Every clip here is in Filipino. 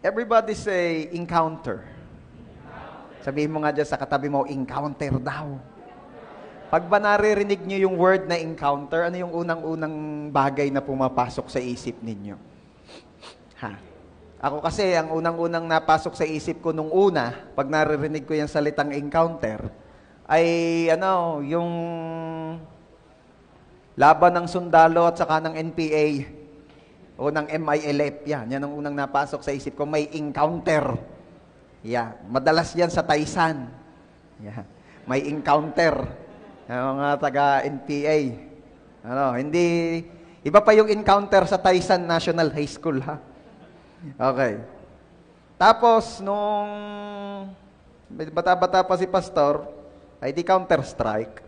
Everybody say, encounter. Sabihin mo nga dyan sa katabi mo, encounter daw. Pag ba naririnig nyo yung word na encounter, ano yung unang-unang bagay na pumapasok sa isip ninyo? Ha? Ako kasi, ang unang-unang napasok sa isip ko nung una, pag naririnig ko yung salitang encounter, ay yung laban ng sundalo at saka ng NPA o ng MILF. Yan ang unang napasok sa isip ko, may encounter. Yeah, madalas yan sa Taisan. Yeah. May encounter. Mga taga-NPA. Hindi, iba pa yung encounter sa Taisan National High School, ha? Okay. Tapos, nung bata-bata pa si Pastor, ay di Counter-Strike.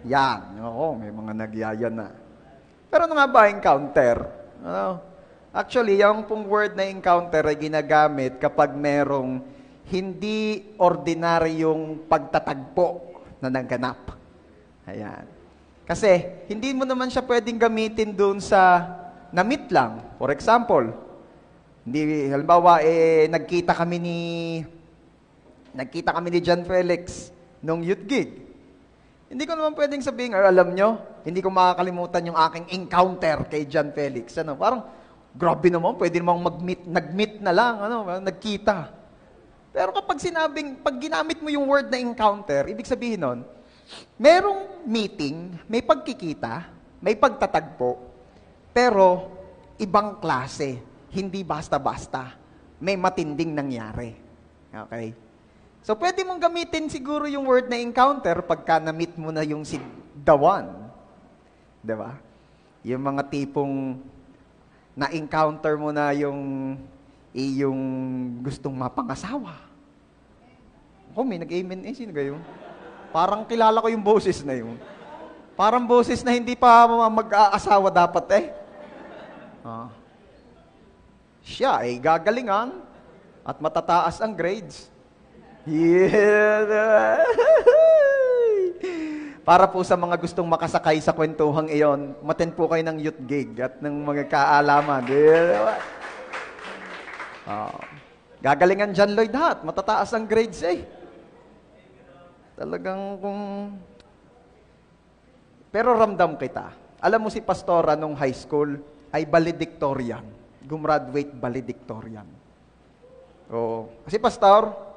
Yan. May mga nagyaya na. Pero ano nga ba encounter? Actually, yung pong word na encounter ay ginagamit kapag merong hindi ordinaryong pagtatagpo na naganap. Ayan. Kasi, hindi mo naman siya pwedeng gamitin dun sa na-meet lang. For example, halimbawa, nagkita kami ni John Felix nung youth gig. Hindi ko naman pwedeng sabihin, alam nyo, hindi ko makakalimutan yung aking encounter kay John Felix. Parang, grabe naman, pwede namang nag-meet na lang, nagkita. Pero pag ginamit mo yung word na encounter, ibig sabihin nun, merong meeting, may pagkikita, may pagtatagpo, pero ibang klase, hindi basta-basta, may matinding nangyari. Okay? So, pwede mong gamitin siguro yung word na encounter pagka na-meet mo na yung si the one. Diba? Yung mga tipong na-encounter mo na yung gustong mapangasawa. May nag-amen. Sino kayo? Parang kilala ko yung boses na yun. Parang boses na hindi pa mag-aasawa dapat Siya ay gagalingan at matataas ang grades. Yeah. Para po sa mga gustong makasakay sa kwentuhang iyon, maten po kayo ng youth gig at ng mga kaalaman. Gagalingan John Lloyd Hart, matataas ang grades Talagang Pero ramdam kita. Alam mo si Pastora nung high school ay valedictorian. Gumraduate valedictorian. Kasi Pastor,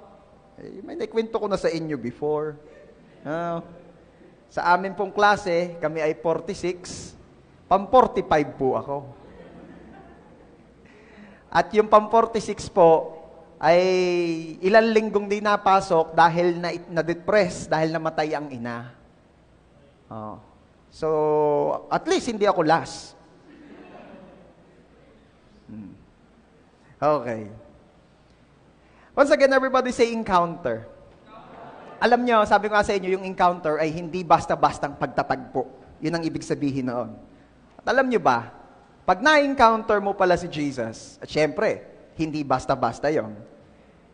may naikwento ko na sa inyo before. Sa amin pong klase, kami ay 46, pam-45 po ako. At yung pam-46 po, ay ilang linggong di napasok dahil na-depress, dahil namatay ang ina. So, at least hindi ako last. Okay. Once again, everybody say encounter. Alam nyo, sabi ko nga sa inyo, yung encounter ay hindi basta-bastang pagtatagpo. Yun ang ibig sabihin noon. At alam nyo ba, pag na-encounter mo pala si Jesus, at syempre, hindi basta-basta yon,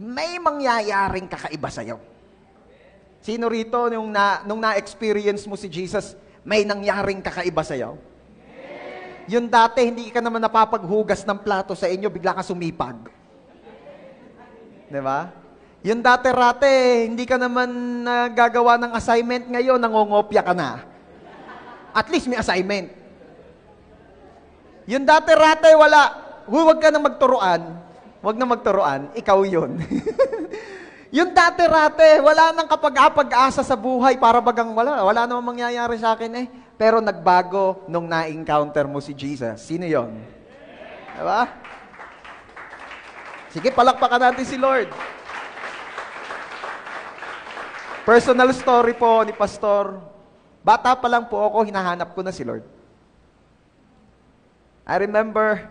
may mangyayaring kakaiba sa'yo. Sino rito, nung na-experience mo si Jesus, may nangyaring kakaiba sa'yo? Yung dati, hindi ka naman napapaghugas ng plato sa inyo, bigla ka sumipag. Diba? Yung dati-rate, hindi ka naman gagawa ng assignment, ngayon nangongopya ka na. At least may assignment. Yung dati-rate, wala. Huwag ka na magturuan. Huwag na magturuan, ikaw yun. Yung dati-rate, wala nang kapag-asa sa buhay para bagang wala. Wala namang mangyayari sa akin Pero nagbago nung na-encounter mo si Jesus. Sino yon? Diba? Sige, palakpakan natin si Lord. Personal story po ni Pastor. Bata pa lang po ako, hinahanap ko na si Lord. I remember,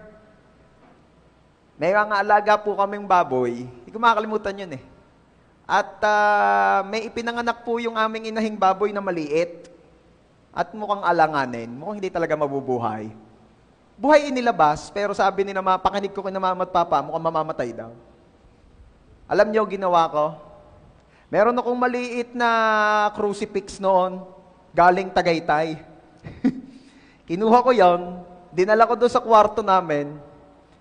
may mga alaga po kaming baboy. Hindi ko makakalimutan yun At may ipinanganak po yung aming inahing baboy na maliit. At mukhang alanganin. Mukhang hindi talaga mabubuhay. Buhay inilabas, pero sabi ni mama, pakinig ko kay na mama at papa, mukhang mamamatay daw. Alam niyo ginawa ko? Meron akong maliit na crucifix noon, galing Tagaytay. Kinuha ko yon, dinala ko doon sa kwarto namin,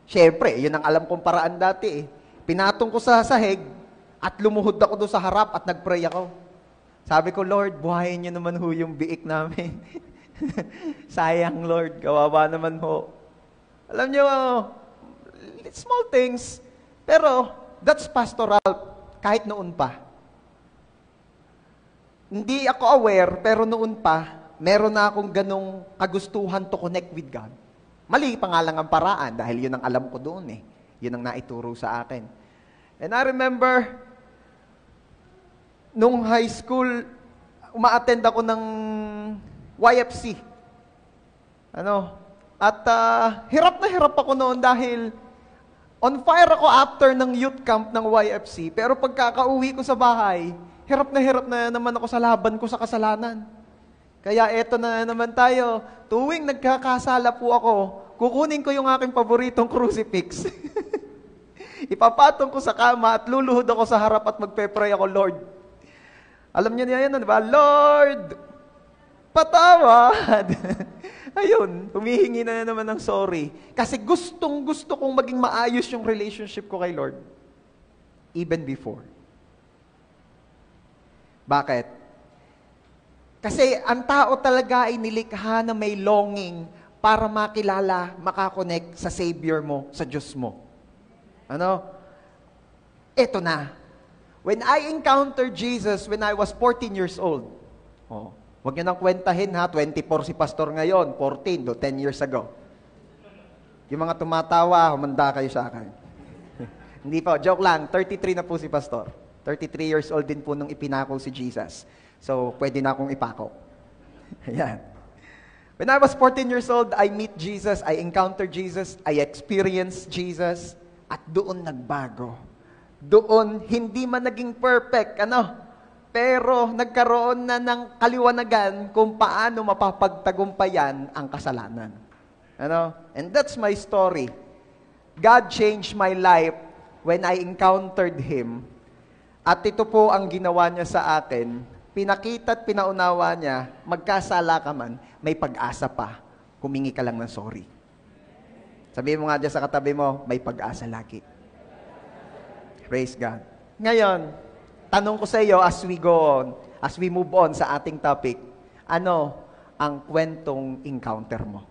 Siyempre, yun ang alam kong paraan dati eh. Pinatong ko sa sahig at lumuhod ako doon sa harap at nagpray ako. Sabi ko, Lord, buhayin niyo naman ho yung biik namin. Sayang, Lord. Kawawa naman ho. Alam niyo, small things. Pero, that's pastoral kahit noon pa. Hindi ako aware, pero noon pa, meron na akong ganong kagustuhan to connect with God. Mali pa nga lang ang paraan dahil yun ang alam ko doon eh. Yun ang naituro sa akin. And I remember, nung high school, uma-attend ako ng YFC. At hirap na hirap ako noon dahil on fire ako after ng youth camp ng YFC. Pero pagkakauwi ko sa bahay, hirap na naman ako sa laban ko sa kasalanan. Kaya eto na naman tayo. Tuwing nagkakasala po ako, kukunin ko yung aking paboritong crucifix. Ipapatong ko sa kama at luluhod ako sa harap at magpe-pray ako, Lord. Alam niyo niya yan, di ba? Lord, patawad. Ayun, humihingi na naman ng sorry. Kasi gustong-gusto kong maging maayos yung relationship ko kay Lord. Even before. Bakit? Kasi ang tao talaga ay nilikha na may longing para makilala, makakonect sa Savior mo, sa Diyos mo. Eto na. When I encountered Jesus when I was 14 years old, huwag niyo nang kwentahin ha, 24 si pastor ngayon, 14, 10 years ago. Yung mga tumatawa, humanda kayo sa akin. Hindi po, joke lang, 33 na po si pastor. 33 years old din po nung ipinako si Jesus. So, pwede na akong ipako. Ayan. When I was 14 years old, I meet Jesus, I encountered Jesus, I experienced Jesus, at doon nagbago. Doon, hindi man naging perfect, pero nagkaroon na ng kaliwanagan kung paano mapapagtagumpayan ang kasalanan. And that's my story. God changed my life when I encountered Him. At ito po ang ginawa niya sa akin. Pinakita at pinaunawa niya, magkasala ka man, may pag-asa pa. Humingi ka lang ng sorry. Sabihin mo nga dyan sa katabi mo, may pag-asa lagi. Praise God. Ngayon, tanong ko sa iyo as we go on, as we move on sa ating topic, ano ang kwentong encounter mo?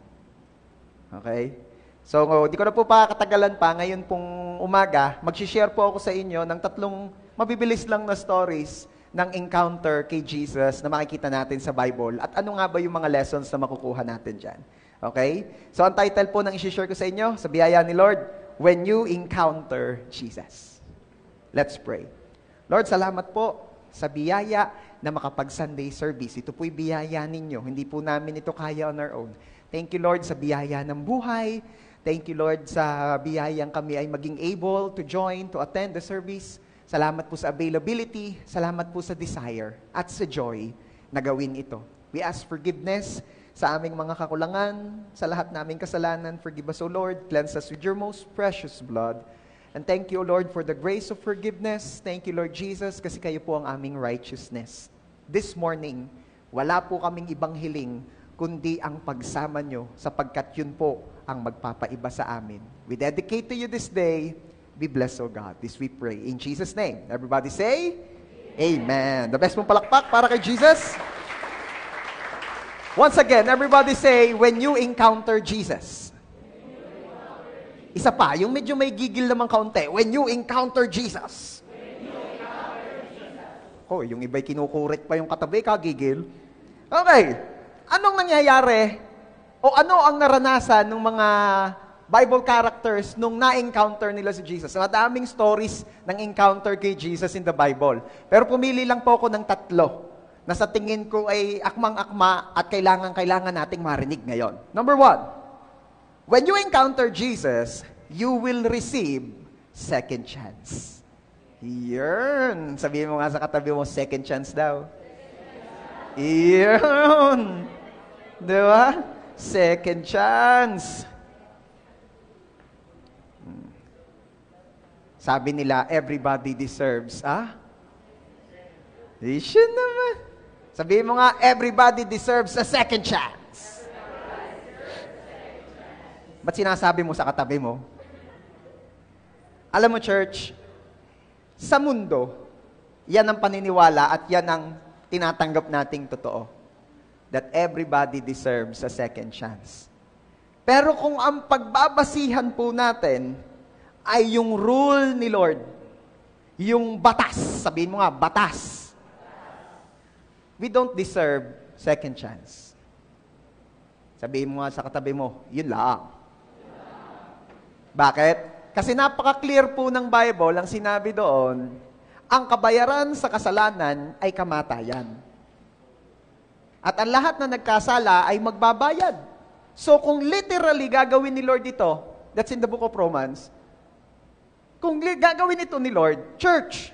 Okay? So, di ko na po pakatagalan pa. Ngayon pong umaga, mag-share po ako sa inyo ng 3 mabibilis lang na stories ng encounter kay Jesus na makikita natin sa Bible. At ano nga ba yung mga lessons na makukuha natin dyan? Okay? So, ang title po ng i-share ko sa inyo, sa biyaya ni Lord, When You Encounter Jesus. Let's pray. Lord, salamat po sa biyaya na makapag-Sunday service. Ito po'y biyaya ninyo. Hindi po namin ito kaya on our own. Thank you, Lord, sa biyaya ng buhay. Thank you, Lord, sa biyayang kami ay maging able to join, to attend the service. Salamat po sa availability, salamat po sa desire at sa joy na gawin ito. We ask forgiveness sa aming mga kakulangan, sa lahat naming kasalanan. Forgive us, O Lord. Cleanse us with your most precious blood. And thank you, O Lord, for the grace of forgiveness. Thank you, Lord Jesus, kasi kayo po ang aming righteousness. This morning, wala po kaming ibang hiling, kundi ang pagsama nyo, sapagkat yun po ang magpapaiba sa amin. We dedicate to you this day. Be blessed, O God. This we pray. In Jesus' name. Everybody say, Amen. The best mong palakpak para kay Jesus. Once again, everybody say, when you encounter Jesus. Isa pa, yung medyo may gigil naman kaunti. When you encounter Jesus. Yung iba'y kinukurit pa yung katabi, kagigil. Okay. Anong nangyayari? O ano ang naranasan ng mga Bible characters nung na-encounter nila si Jesus? Madaming stories ng encounter kay Jesus in the Bible. Pero pumili lang po ako ng 3 na sa tingin ko ay akmang-akma at kailangan nating marinig ngayon. Number 1, when you encounter Jesus, you will receive second chance. Yun. Sabihin mo nga sa katabi mo, second chance daw. Yun. Diba? Second chance. Sabi nila, everybody deserves, Isyo naman. Sabihin mo nga, everybody deserves a second chance. Ba't sinasabi mo sa katabi mo? Alam mo, church, sa mundo, yan ang paniniwala at yan ang tinatanggap nating totoo. That everybody deserves a second chance. Pero kung ang pagbabasihan po natin ay yung rule ni Lord, yung batas, sabihin mo nga, batas. We don't deserve second chance. Sabihin mo nga sa katabi mo, yun lang. Bakit? Kasi napaka-clear po ng Bible, ang sinabi doon, ang kabayaran sa kasalanan ay kamatayan. At ang lahat na nagkasala ay magbabayad. So kung literally gagawin ni Lord ito, that's in the book of Romans, kung gagawin ito ni Lord, church,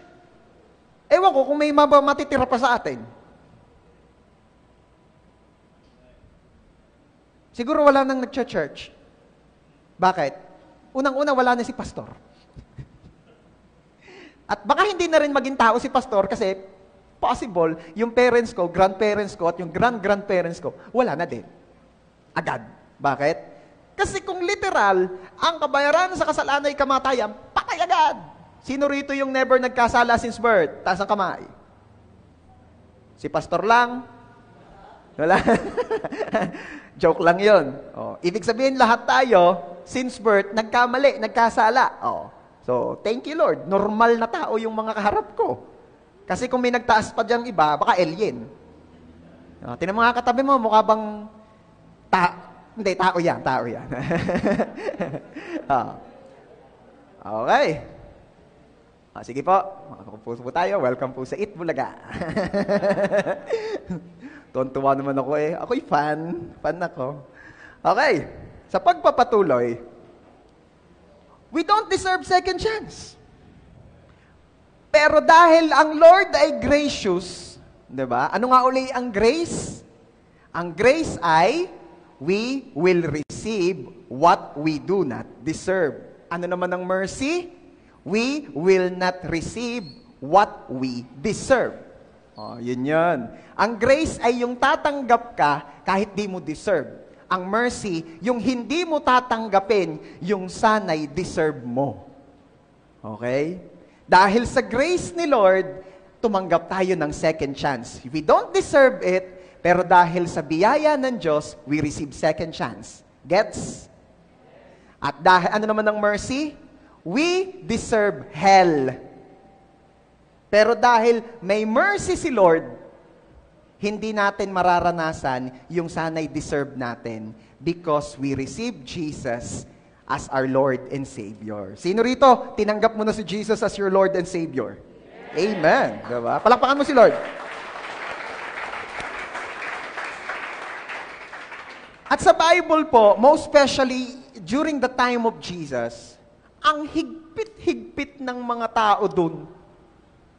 ewan ko kung may matitira pa sa atin. Siguro wala nang nag-church. Bakit? Unang-una, wala na si pastor. At baka hindi na rin maging tao si pastor kasi possible, yung parents ko, grandparents ko, at yung grand-grandparents ko, wala na din. Agad. Bakit? Kasi kung literal, ang kabayaran sa kasalanan ay kamatayan, patay agad. Sino rito yung never nagkasala since birth? Taas ang kamay. Si pastor lang? Wala. Joke lang yun. Oh, ibig sabihin, lahat tayo, since birth, nagkamali, nagkasala. Oh. So, thank you, Lord. Normal na tao yung mga kaharap ko. Kasi kung may nagtaas pa diyang iba, baka alien. Oh, tinan mga katabi mo, mukha bang hindi, tao yan. Oh. Okay. Oh, sige po. Makakupuso po tayo. Welcome po sa Eat Bulaga. Tuwan-tuwa naman ako eh. Ako'y fan. Fan ako. Okay. Sa pagpapatuloy, we don't deserve second chance. Pero dahil ang Lord ay gracious, di ba? Ano nga uli ang grace? Ang grace ay, we will receive what we do not deserve. Ano naman ang mercy? We will not receive what we deserve. Oh, yun. Ang grace ay yung tatanggap ka kahit di mo deserve. Ang mercy, yung hindi mo tatanggapin, yung sana'y deserve mo. Okay? Dahil sa grace ni Lord, tumanggap tayo ng second chance. We don't deserve it, pero dahil sa biyaya ng Diyos, we receive second chance. Gets? At dahil, ano naman ang mercy? We deserve hell. Pero dahil may mercy si Lord, hindi natin mararanasan yung sana'y deserve natin because we receive Jesus as our Lord and Savior. Sino rito, tinanggap mo na si Jesus as your Lord and Savior? Yes. Amen. Diba? Palakpakan mo si Lord. At sa Bible po, most especially during the time of Jesus, ang higpit-higpit ng mga tao dun.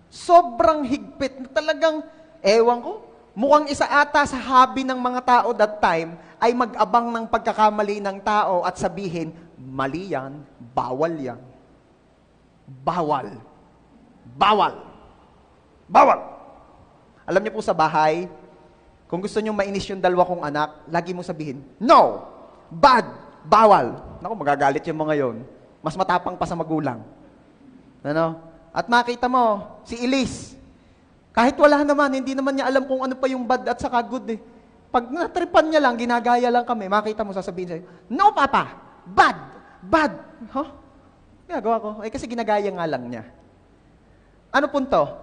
Sobrang higpit na talagang, ewan ko, mukhang isa ata sa hobby ng mga tao that time ay mag-abang ng pagkakamali ng tao at sabihin, mali yan, bawal yan. Bawal. Bawal. Bawal. Alam niyo po sa bahay, kung gusto niyo mainis yung dalawa kong anak, lagi mo sabihin, no, bad, bawal. Naku, magagalit yung mga yon. Mas matapang pa sa magulang. Ano? At makita mo, si Elise, kahit wala naman, hindi naman niya alam kung ano pa yung bad at saka good eh. Pag natripan niya lang, ginagaya lang kami, makita mo, sasabihin sa'yo, no, papa, bad, bad. Huh? Ginagawa ko. Eh, kasi ginagaya nga lang niya. Ano punto?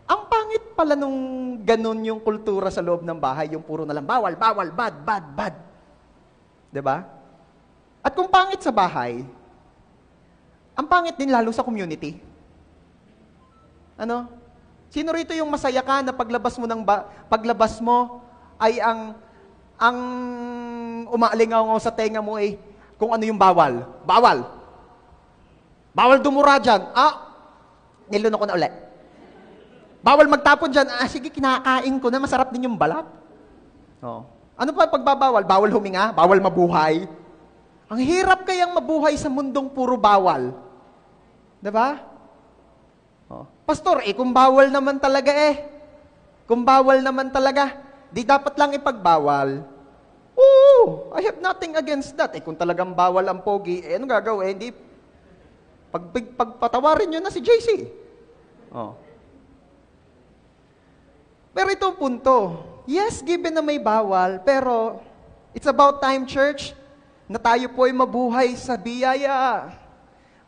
Ang pangit pala nung ganun yung kultura sa loob ng bahay, yung puro na lang, bawal, bawal, bad, bad, bad. Diba? At kung pangit sa bahay, ang pangit din lalo sa community. Ano? Sino rito yung masaya ka na paglabas mo ay ang umaalingaw sa tenga mo eh kung ano yung bawal. Bawal. Bawal dumura dyan. Nilunok ko na ulit. Bawal magtapon dyan. Sige, kinakain ko na. Masarap din yung balat. Oh. Ano pa pagbabawal? Bawal huminga? Bawal mabuhay? Ang hirap kayang mabuhay sa mundong puro bawal. Diba? Oh. Pastor, kung bawal naman talaga kung bawal naman talaga, di dapat lang ipagbawal. I have nothing against that. Kung talagang bawal ang pogi, anong gagawin? Pagpatawarin nyo na si JC. Oh. Pero ito ang punto. Yes, given na may bawal, pero it's about time, church, na tayo po ay mabuhay sa biyaya.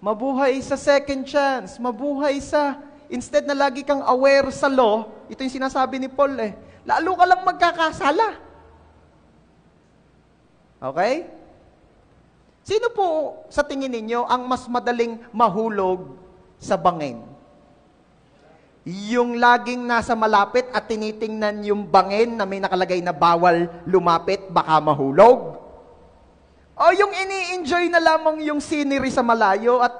Mabuhay sa second chance. Mabuhay sa, instead na lagi kang aware sa law, ito yung sinasabi ni Paul lalo ka lang magkakasala. Okay? Sino po sa tingin ninyo ang mas madaling mahulog sa bangin? Yung laging nasa malapit at tinitingnan yung bangin na may nakalagay na bawal lumapit, baka mahulog? O yung ini-enjoy na lamang yung scenery sa malayo at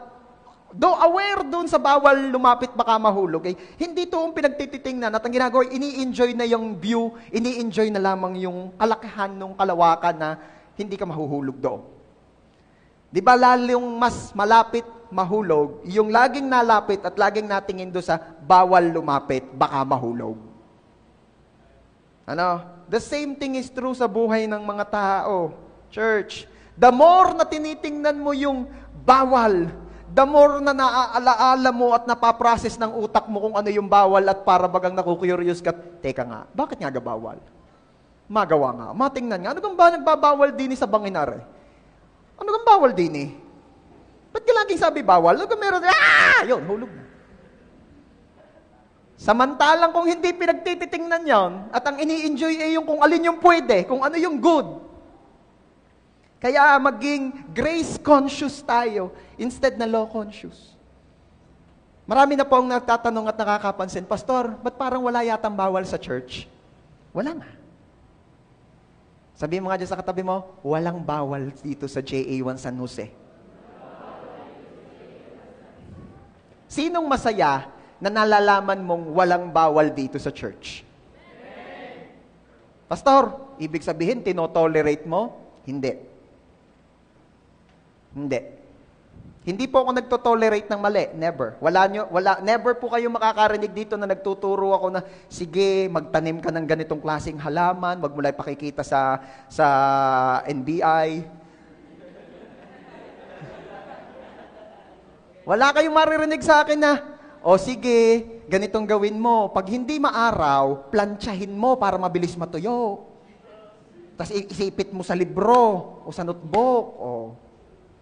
though aware doon sa bawal lumapit, baka mahulog, hindi to ang pinagtititingnan at ang ginagawa, ini-enjoy na yung view, ini-enjoy na lamang yung kalakihan ng kalawakan na hindi ka mahuhulog doon. Di ba lalong mas malapit mahulog, yung laging nalapit at laging natingin doon sa bawal lumapit, baka mahulog. The same thing is true sa buhay ng mga tao. Church, the more na tinitingnan mo yung bawal, the more na naaalaala mo at napaprocess ng utak mo kung ano yung bawal at para bagang nakukurious ka, teka nga, bakit nga bawal? Magawa nga, matingnan nga, ano kang ba nagbabawal din sa banginare? Ano kang bawal din Ba't ka laging sabi bawal? Ano kang meron? Yun, hulog na. Samantalang kung hindi pinagtititingnan yon at ang ini-enjoy ay yung kung alin yung pwede, kung ano yung good. Kaya maging grace-conscious tayo instead na law-conscious. Marami na po ang nagtatanong at nakakapansin, Pastor, ba't parang wala yatang bawal sa church? Wala nga. Sabihin mo nga dyan sa katabi mo, walang bawal dito sa JA1 San Jose. Sinong masaya na nalalaman mong walang bawal dito sa church? Pastor, ibig sabihin, tinotolerate mo? Hindi. Hindi po ako nagtotolerate ng mali. Never. Never po kayo makakarinig dito na nagtuturo ako na, sige, magtanim ka ng ganitong klaseng halaman, wag mo lang pakikita sa NBI. Wala kayong maririnig sa akin na, sige, ganitong gawin mo. Pag hindi maaraw, plantsahin mo para mabilis matuyo. Tapos isipit mo sa libro o sa notebook.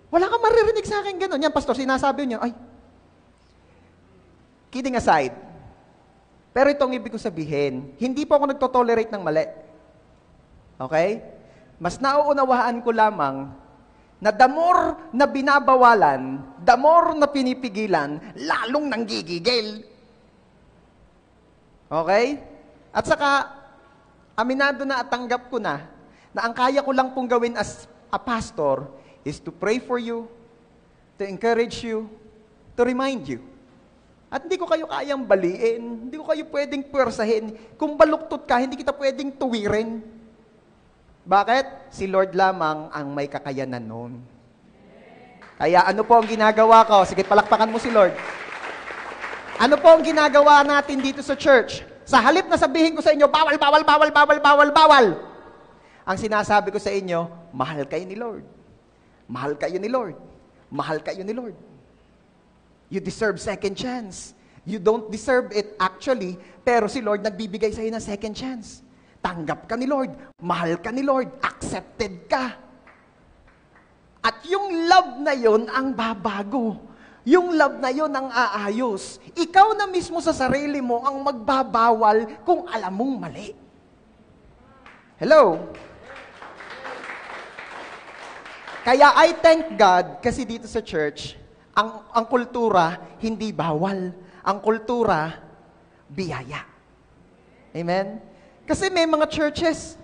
Wala kang maririnig sa akin gano'n. Yan, Pastor, sinasabi niyo, kidding aside. Pero itong ibig ko sabihin, hindi po ako nagtotolerate ng mali. Okay? Mas nauunawaan ko lamang na the more na binabawalan, the more na pinipigilan, lalong nanggigigil. Okay? At saka, aminado na at tanggap ko na ang kaya ko lang pong gawin as a pastor is to pray for you, to encourage you, to remind you. At hindi ko kayo kayang baliin, hindi ko kayo pwedeng puwersahin. Kung baluktot ka, hindi kita pwedeng tuwirin. Bakit? Si Lord lamang ang may kakayanan noon. Kaya ano po ang ginagawa ko? Sige, palakpakan mo si Lord. Ano po ang ginagawa natin dito sa church? Sa halip na sabihin ko sa inyo, bawal, bawal, bawal, bawal, bawal, bawal. Ang sinasabi ko sa inyo, mahal kayo ni Lord. Mahal kayo ni Lord. Mahal kayo ni Lord. You deserve second chance. You don't deserve it actually, pero si Lord nagbibigay sa iyo ng second chance. Tanggap ka ni Lord. Mahal ka ni Lord. Accepted ka. At yung love na yon ang babago. Yung love na yon ang aayos. Ikaw na mismo sa sarili mo ang magbabawal kung alam mong mali. Hello? Kaya I thank God kasi dito sa church, ang kultura hindi bawal. Ang kultura, biyaya. Amen? Kasi may mga churches,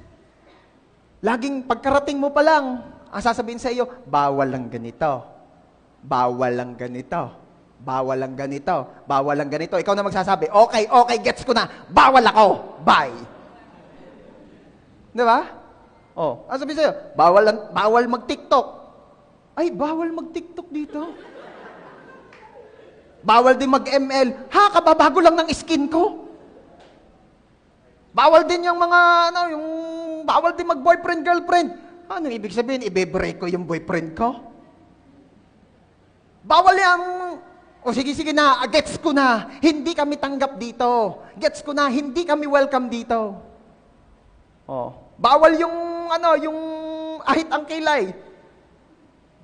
laging pagkarating mo pa lang, ang sasabihin sa iyo, bawal lang ganito. Bawal lang ganito. Bawal lang ganito. Bawal lang ganito. Ikaw na magsasabi, okay, gets ko na. Bawal ako. Bye. Di ba? Ang sabihin sa iyo, bawal mag-TikTok. Ay, bawal mag-TikTok dito. Bawal din mag-ML. Kababago lang ng skin ko. Bawal din yung mga, bawal din mag-boyfriend, girlfriend. Ano ibig sabihin? Ibe-break ko yung boyfriend ko? Bawal yan. O sige na, gets ko na. Hindi kami tanggap dito. Gets ko na, hindi kami welcome dito. Oh, bawal yung yung ahit ang kilay.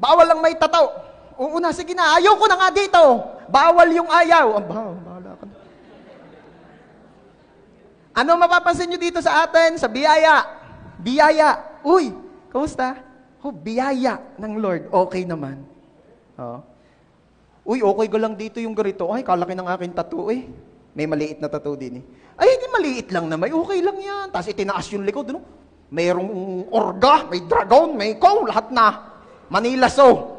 Bawal lang may tataw. Oo na, sige na, ayaw ko na nga dito. Bawal yung ayaw. Bahala ka na. Ano mapapansin nyo dito sa atin? Sa biyaya. Biyaya. Uy, kamusta? Oh, biyaya ng Lord. Okay naman. Oh. Uy, okay ko lang dito yung ganito. Ay, kalaki ng aking tattoo eh. May maliit na tattoo din eh. Ay, hindi maliit lang naman. Okay lang yan. Tapos itinaas yung likod. Ano? Mayroong orga, may dragon, may ikaw, lahat na. Manila so.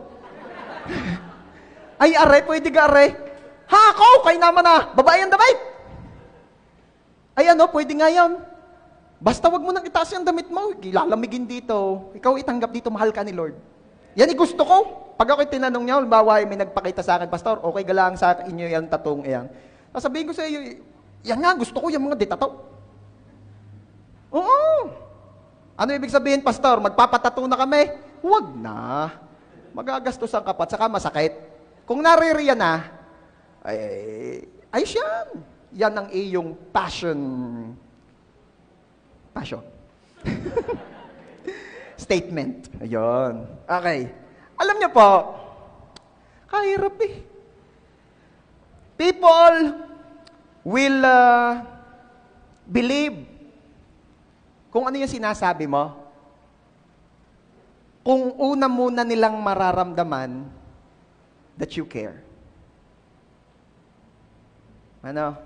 Ay, are, pwede ka are. Ha, ako, kayo naman na. Babae ang damit. Ay, pwede nga yan. Basta wag mo nang itaas yung damit mo. Lalamigin dito. Ikaw itanggap dito, mahal ka ni Lord. Yan gusto ko. Pag ako'y tinanong niya, halimbawa may nagpakita sa akin, Pastor, okay ka lang sa inyo yan, tatong yan. Sabihin ko sa iyo, yan nga, gusto ko yung mga ditataw. Oo. Ano ibig sabihin, Pastor? Magpapatato na kami? Huwag na. Magagastusan ka pa, at saka masakit. Kung naririyan na, ay siyan. Yan ang iyong passion. Statement. Ayun. Okay. Alam niyo po, kahirap eh. People will believe kung ano yung sinasabi mo. Kung una muna nilang mararamdaman that you care. Ano?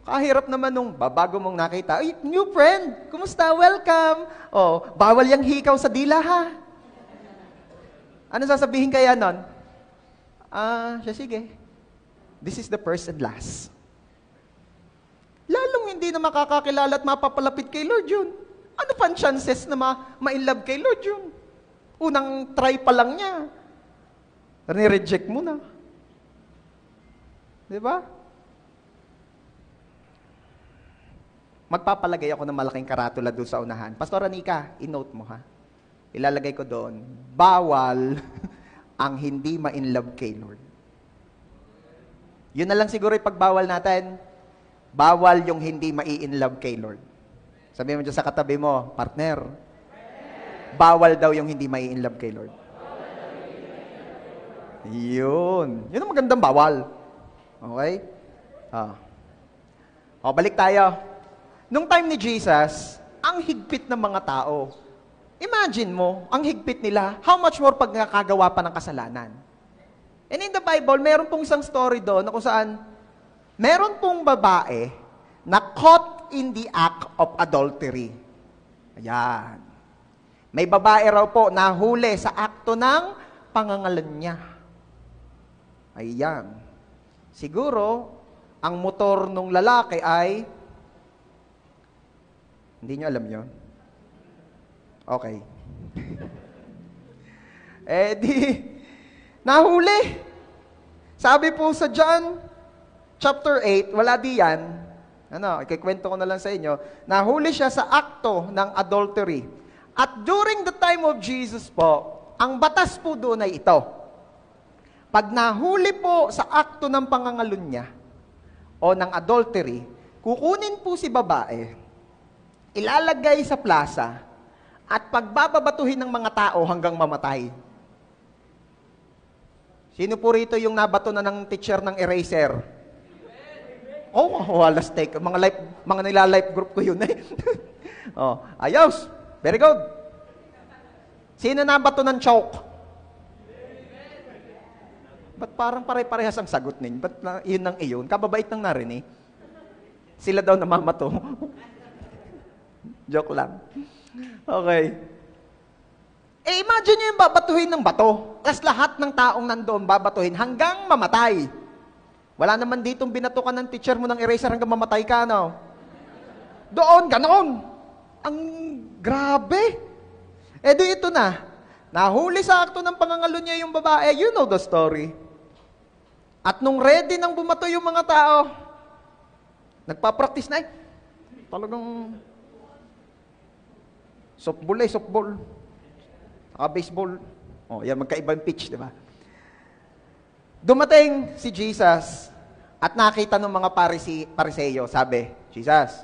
Kahirap naman nung babago mong nakita, ay, new friend, kumusta? Welcome. Oh, bawal yung hikaw sa dila ha. Ano sasabihin kaya nun? Siya sige. This is the first and last. Lalong hindi na makakakilala at mapapalapit kay Lord yun. Ano pang chances na ma-inlove kay Lord yun? Unang try pa lang niya. Ni-reject mo na. Di ba? Magpapalagay ako ng malaking karatula doon sa unahan. Pastor Anika, i-note mo ha. Ilalagay ko doon, bawal ang hindi ma-inlove kay Lord. Yun na lang siguro yung pagbawal natin. Bawal yung hindi mai-inlove kay Lord. Sabihin mo dyan sa katabi mo, partner, bawal daw yung hindi mai-inlove kay Lord. Yun. Yun ang magandang bawal. Okay? Balik tayo. Nung time ni Jesus, ang higpit ng mga tao. Imagine mo, ang higpit nila, how much more pag nakagawa pa ng kasalanan. And in the Bible, meron pong isang story doon na kung saan, meron pong babae na caught in the act of adultery. Ayan. May babae raw po nahuli sa akto ng pangangalan niya. Ayan. Siguro, ang motor nung lalaki ay, hindi nyo alam yun? Okay. Nahuli. Sabi po sa John chapter 8, wala di yan. Ikikwento ko na lang sa inyo. Nahuli siya sa akto ng adultery. At during the time of Jesus po, ang batas po doon ay ito. Pag nahuli po sa akto ng pangangalun niya o ng adultery, kukunin po si babae, ilalagay sa plaza, at pagbababatuhin ng mga tao hanggang mamatay. Sino po rito yung nabato na ng teacher ng eraser? Last take. Mga nila-life group ko yun eh. Ayos. Very good. Sino nabato ng chalk? Ba't parang pare-parehas ang sagot ninyo? Ba't yun ang iyon? Kababait nang narinig. Sila daw namamato. Joke lang. Okay. Imagine nyo yung babatuhin ng bato. Tapos lahat ng taong nandoon babatuhin hanggang mamatay. Wala naman ditong binatukan ng teacher mo ng eraser hanggang mamatay ka, no? Doon, ganoon. Ang grabe. Di ito na. Nahuli sa akto ng pangangalo niya yung babae. You know the story. At nung ready nang bumato yung mga tao, nagpa-practice na talagang softball. Baseball. Yan, magkaibang pitch, di ba? Dumating si Jesus at nakita ng mga Pariseyo. Sabi, Jesus,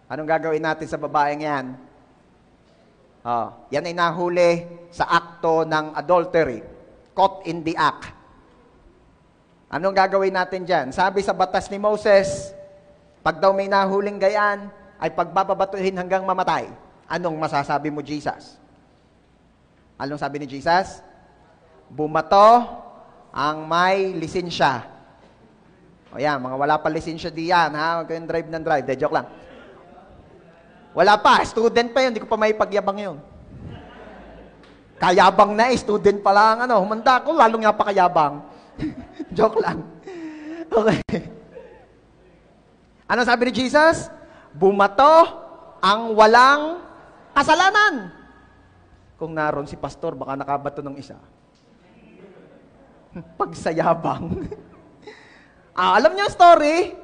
anong gagawin natin sa babaeng yan? Yan ay nahuli sa akto ng adultery. Caught in the act. Anong gagawin natin dyan? Sabi sa batas ni Moses, pag daw may nahuling gayan, ay pagbababatuhin hanggang mamatay. Anong masasabi mo, Jesus? Anong sabi ni Jesus? Bumato ang may lisensya. O yan, mga wala pa lisensya diyan, ha? Huwag kayong drive ng drive. De, joke lang. Wala pa, student pa yun, hindi ko pa may pagyabang yun. Kayabang na student pa lang, humanda ko, lalong nga pa kayabang. Joke lang. Okay. Ano sabi ni Jesus? Bumato ang walang kasalanan. Kung naroon si pastor, baka nakabato ng isa. Pagsayabang. Alam niyo ang story?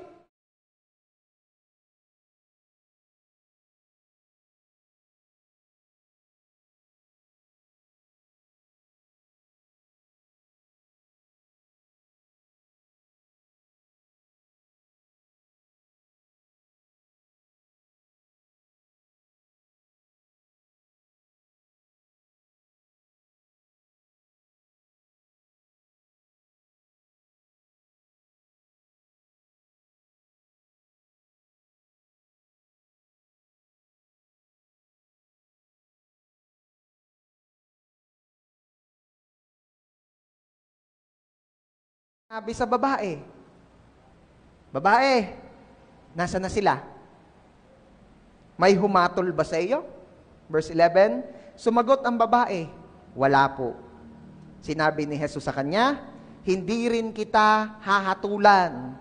Sabi sa babae, nasa na sila? May humatol ba sa iyo? Verse 11, sumagot ang babae, wala po. Sinabi ni Jesus sa kanya, hindi rin kita hahatulan.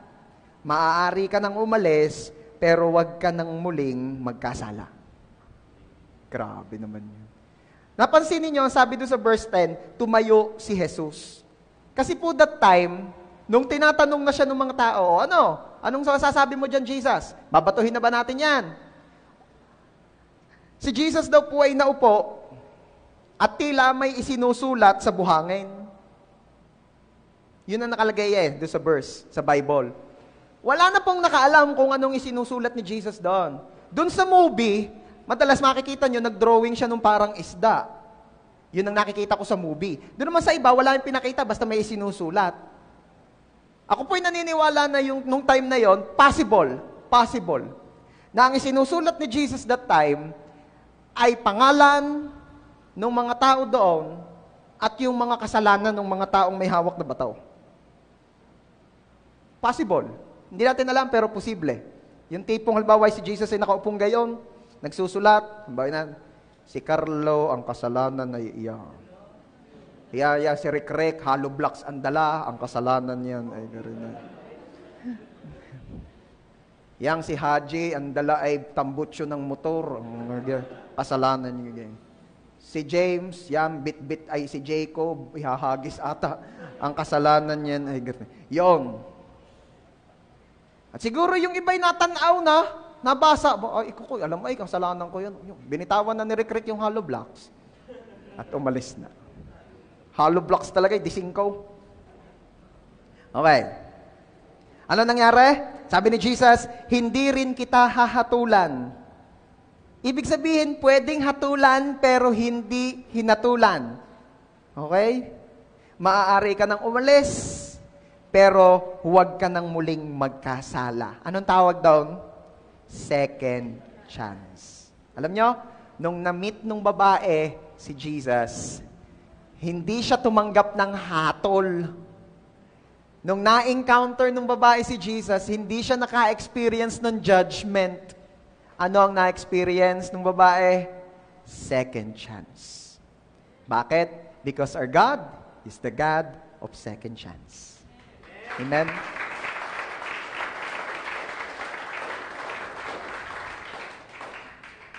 Maaari ka nang umalis, pero wag ka nang muling magkasala. Grabe naman yun. Napansin niyo, sabi doon sa verse 10, tumayo si Jesus. Kasi po that time, nung tinatanong na siya ng mga tao, anong sasabi mo dyan, Jesus? Babatuhin na ba natin yan? Si Jesus daw po ay naupo at tila may isinusulat sa buhangin. Yun ang nakalagay doon sa verse, sa Bible. Wala na pong nakaalam kung anong isinusulat ni Jesus doon. Doon sa movie, madalas makikita nyo, nag-drawing siya nung parang isda. Yun ang nakikita ko sa movie. Doon naman sa iba, wala yung pinakita, basta may isinusulat. Ako po'y naniniwala na nung time na yon, possible, na ang isinusulat ni Jesus that time, ay pangalan ng mga tao doon, at yung mga kasalanan ng mga taong may hawak na bataw. Possible. Hindi natin alam, pero posible. Yung tipong halimbawa si Jesus ay nakaupong gayon, nagsusulat, si Carlo, ang kasalanan ay iya si Rikrek, hollow blocks ang dala, ang kasalanan niyan ay gano'n. Yang si Haji, ang dala ay tambutso ng motor, ang kasalanan niya. Si James, yang bit-bit ay si Jacob, ihahagis ata, ang kasalanan niyan ay gano'n. Yon. At siguro yung iba'y natanaw na, nabasa, alam mo, kasalanan ko yun. Binitawan na ni Rick yung hollow blocks. At umalis na. Hollow blocks talaga, disingko. Okay. Ano nangyari? Sabi ni Jesus, hindi rin kita hahatulan. Ibig sabihin, pwedeng hatulan, pero hindi hinatulan. Okay? Maaari ka nang umalis, pero huwag ka nang muling magkasala. Anong tawag doon? Second chance. Alam nyo, nung na-meet nung babae si Jesus, hindi siya tumanggap ng hatol. Nung na-encounter nung babae si Jesus, hindi siya naka-experience ng judgment. Ano ang na-experience nung babae? Second chance. Bakit? Because our God is the God of second chance. Amen?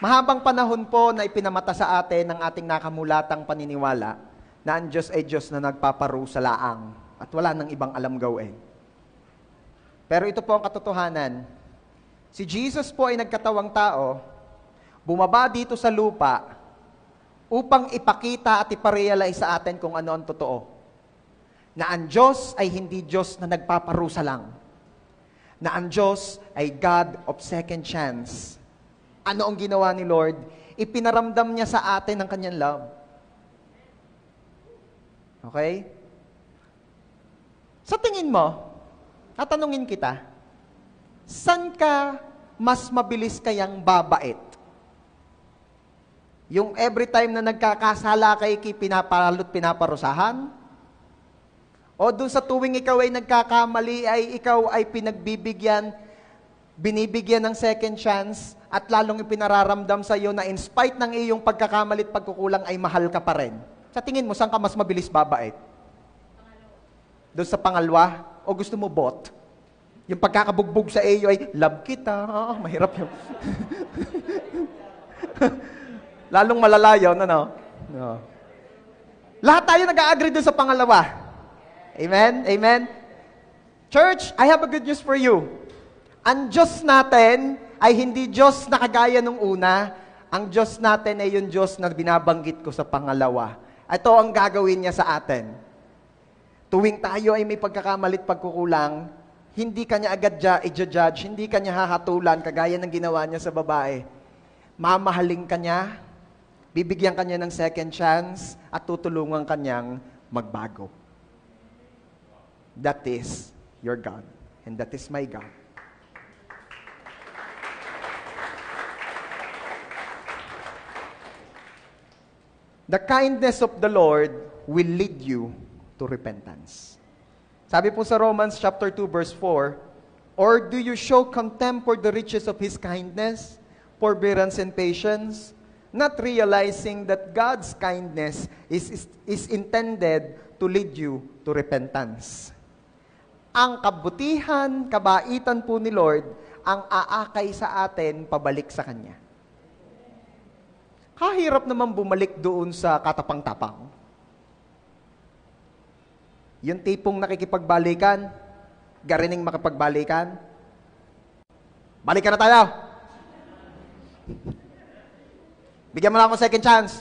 Mahabang panahon po na ipinamata sa atin ng ating nakamulatang paniniwala na ang Diyos ay Diyos na nagpaparusa laang at wala nang ibang alam gawin. Pero ito po ang katotohanan. Si Jesus po ay nagkatawang tao, bumaba dito sa lupa upang ipakita at iparealize sa atin kung ano ang totoo. Na ang Diyos ay hindi Diyos na nagpaparusa lang. Na ang Diyos ay God of second chance. Ano ang ginawa ni Lord? Ipinaramdam niya sa atin ang kanyang love. Okay? Sa tingin mo, tatanungin kita, saan ka mas mabilis kayang babait? Yung every time na nagkakasala kay pinapalot, pinaparusahan? O doon sa tuwing ikaw ay nagkakamali, ay ikaw ay binibigyan ng second chance, at lalong ipinararamdam sa iyo na in spite ng iyong pagkakamali at pagkukulang ay mahal ka pa rin. Sa tingin mo, saan ka mas mabilis babait? Doon sa pangalawa? O gusto mo bot? Yung pagkakabugbog sa iyo ay, love kita. Mahirap yun. Lalong malala yun, ano? No. Lahat tayo nag-a-agree doon sa pangalawa. Amen? Amen? Church, I have a good news for you. Ang Diyos natin ay hindi Diyos na kagaya nung una. Ang Diyos natin ay yung Diyos na binabanggit ko sa pangalawa. Ito ang gagawin niya sa atin. Tuwing tayo ay may pagkakamalit, pagkukulang, hindi kanya agad i-judge, hindi kanya hahatulan kagaya ng ginawa niya sa babae. Mamahalin kanya, bibigyan kanya ng second chance, at tutulungan kanyang magbago. That is your God. And that is my God. The kindness of the Lord will lead you to repentance. Sabi po sa Romans chapter 2 verse 4, or do you show contempt for the riches of His kindness, forbearance and patience, not realizing that God's kindness is intended to lead you to repentance? Ang kabutihan, kabaitan po ni Lord, ang aakay sa atin pabalik sa Kanya. Kahirap naman bumalik doon sa katapang-tapang. Yung tipong nakikipagbalikan, garining makipagbalikan, balikan na tayo. Bigyan mo lang ako second chance.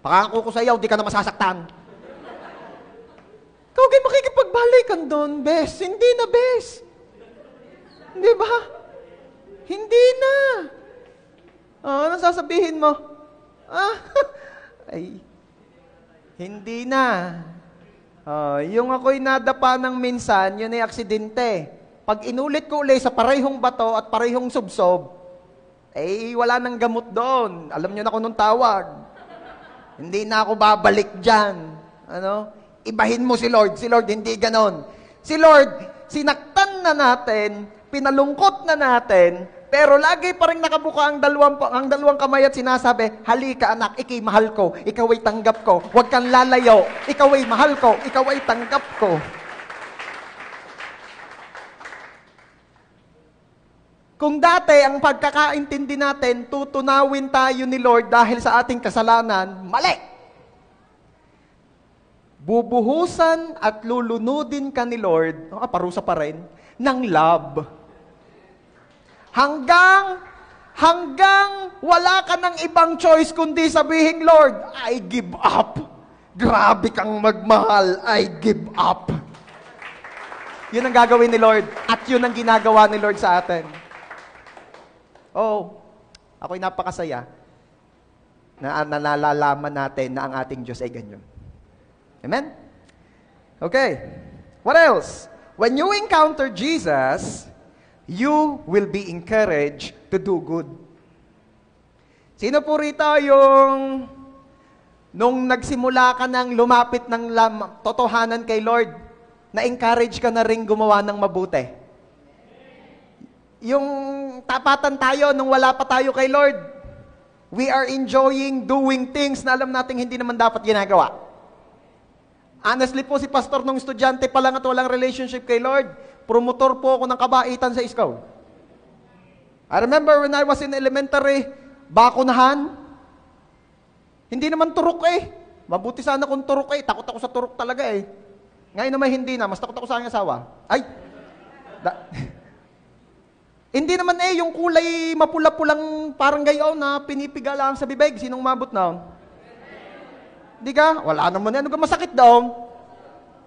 Pakako ko sa iyo, di ka na masasaktan. Ikaw kayo makikipagbalikan doon, bes. Hindi na, bes. Di ba? Hindi na. Ano sasabihin mo? Ay, hindi na. Yung ako'y nadapa ng minsan, yun ay aksidente. Pag inulit ko ulit sa parehong bato at parehong subsob, wala nang gamot doon. Alam nyo na kung nung tawag. Hindi na ako babalik dyan. Ano? Ibahin mo si Lord. Si Lord, hindi ganon. Si Lord, sinaktan na natin, pinalungkot na natin, pero lagi pa rin nakabuka ang dalawang kamay at sinasabi, halika anak, ikay mahal ko, ikaw ay tanggap ko, huwag kang lalayo, ikaw ay mahal ko, ikaw ay tanggap ko. Kung dati ang pagkakaintindi natin, tutunawin tayo ni Lord dahil sa ating kasalanan, mali. Bubuhusan at lulunudin ka ni Lord, parusa pa rin, ng love. Hanggang wala ka ng ibang choice kundi sabihin, Lord, I give up. Grabe kang magmahal, I give up. Yun ang gagawin ni Lord at yun ang ginagawa ni Lord sa atin. Ako'y napakasaya na nalalaman natin na ang ating Diyos ay ganyan. Amen? Okay. What else? When you encounter Jesus, you will be encouraged to do good. Sino po rito yung nung nagsimula ka ng lumapit ng totohanan kay Lord, na-encourage ka na rin gumawa ng mabuti? Yung tapatan tayo nung wala pa tayo kay Lord, we are enjoying doing things na alam nating hindi naman dapat ginagawa. Honestly po, si pastor nung estudyante pa lang at walang relationship kay Lord, promotor po ako ng kabaitan sa school. I remember when I was in elementary, bakunahan. Hindi naman turok Mabuti sana kung turok Takot ako sa turok talaga Ngayon naman hindi na, mas takot ako sa aking asawa. Hindi naman yung kulay mapula-pulang parang gayaw na pinipiga lang sa bibig. Sinong mabot na? Di ka? Wala naman yan. Ano ka masakit daw?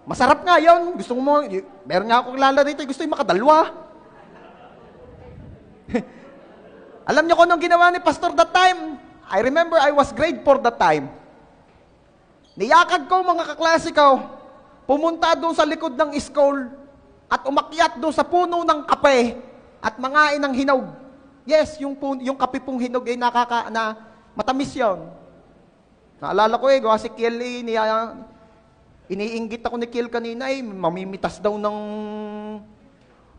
Masarap nga yun. Gusto mo, meron nga akong kilala rito, gusto yung makadalwa. Alam niyo kung anong ginawa ni Pastor that time? I remember I was grade 4 that time. Niyakag ko mga kaklase ko, pumunta doon sa likod ng school at umakyat doon sa puno ng kape at mangain ng hinog. Yes, yung kape pong hinog ay matamis yun. Naalala ko gawa si Kiel iniinggit ako ni Kiel kanina mamimitas daw ng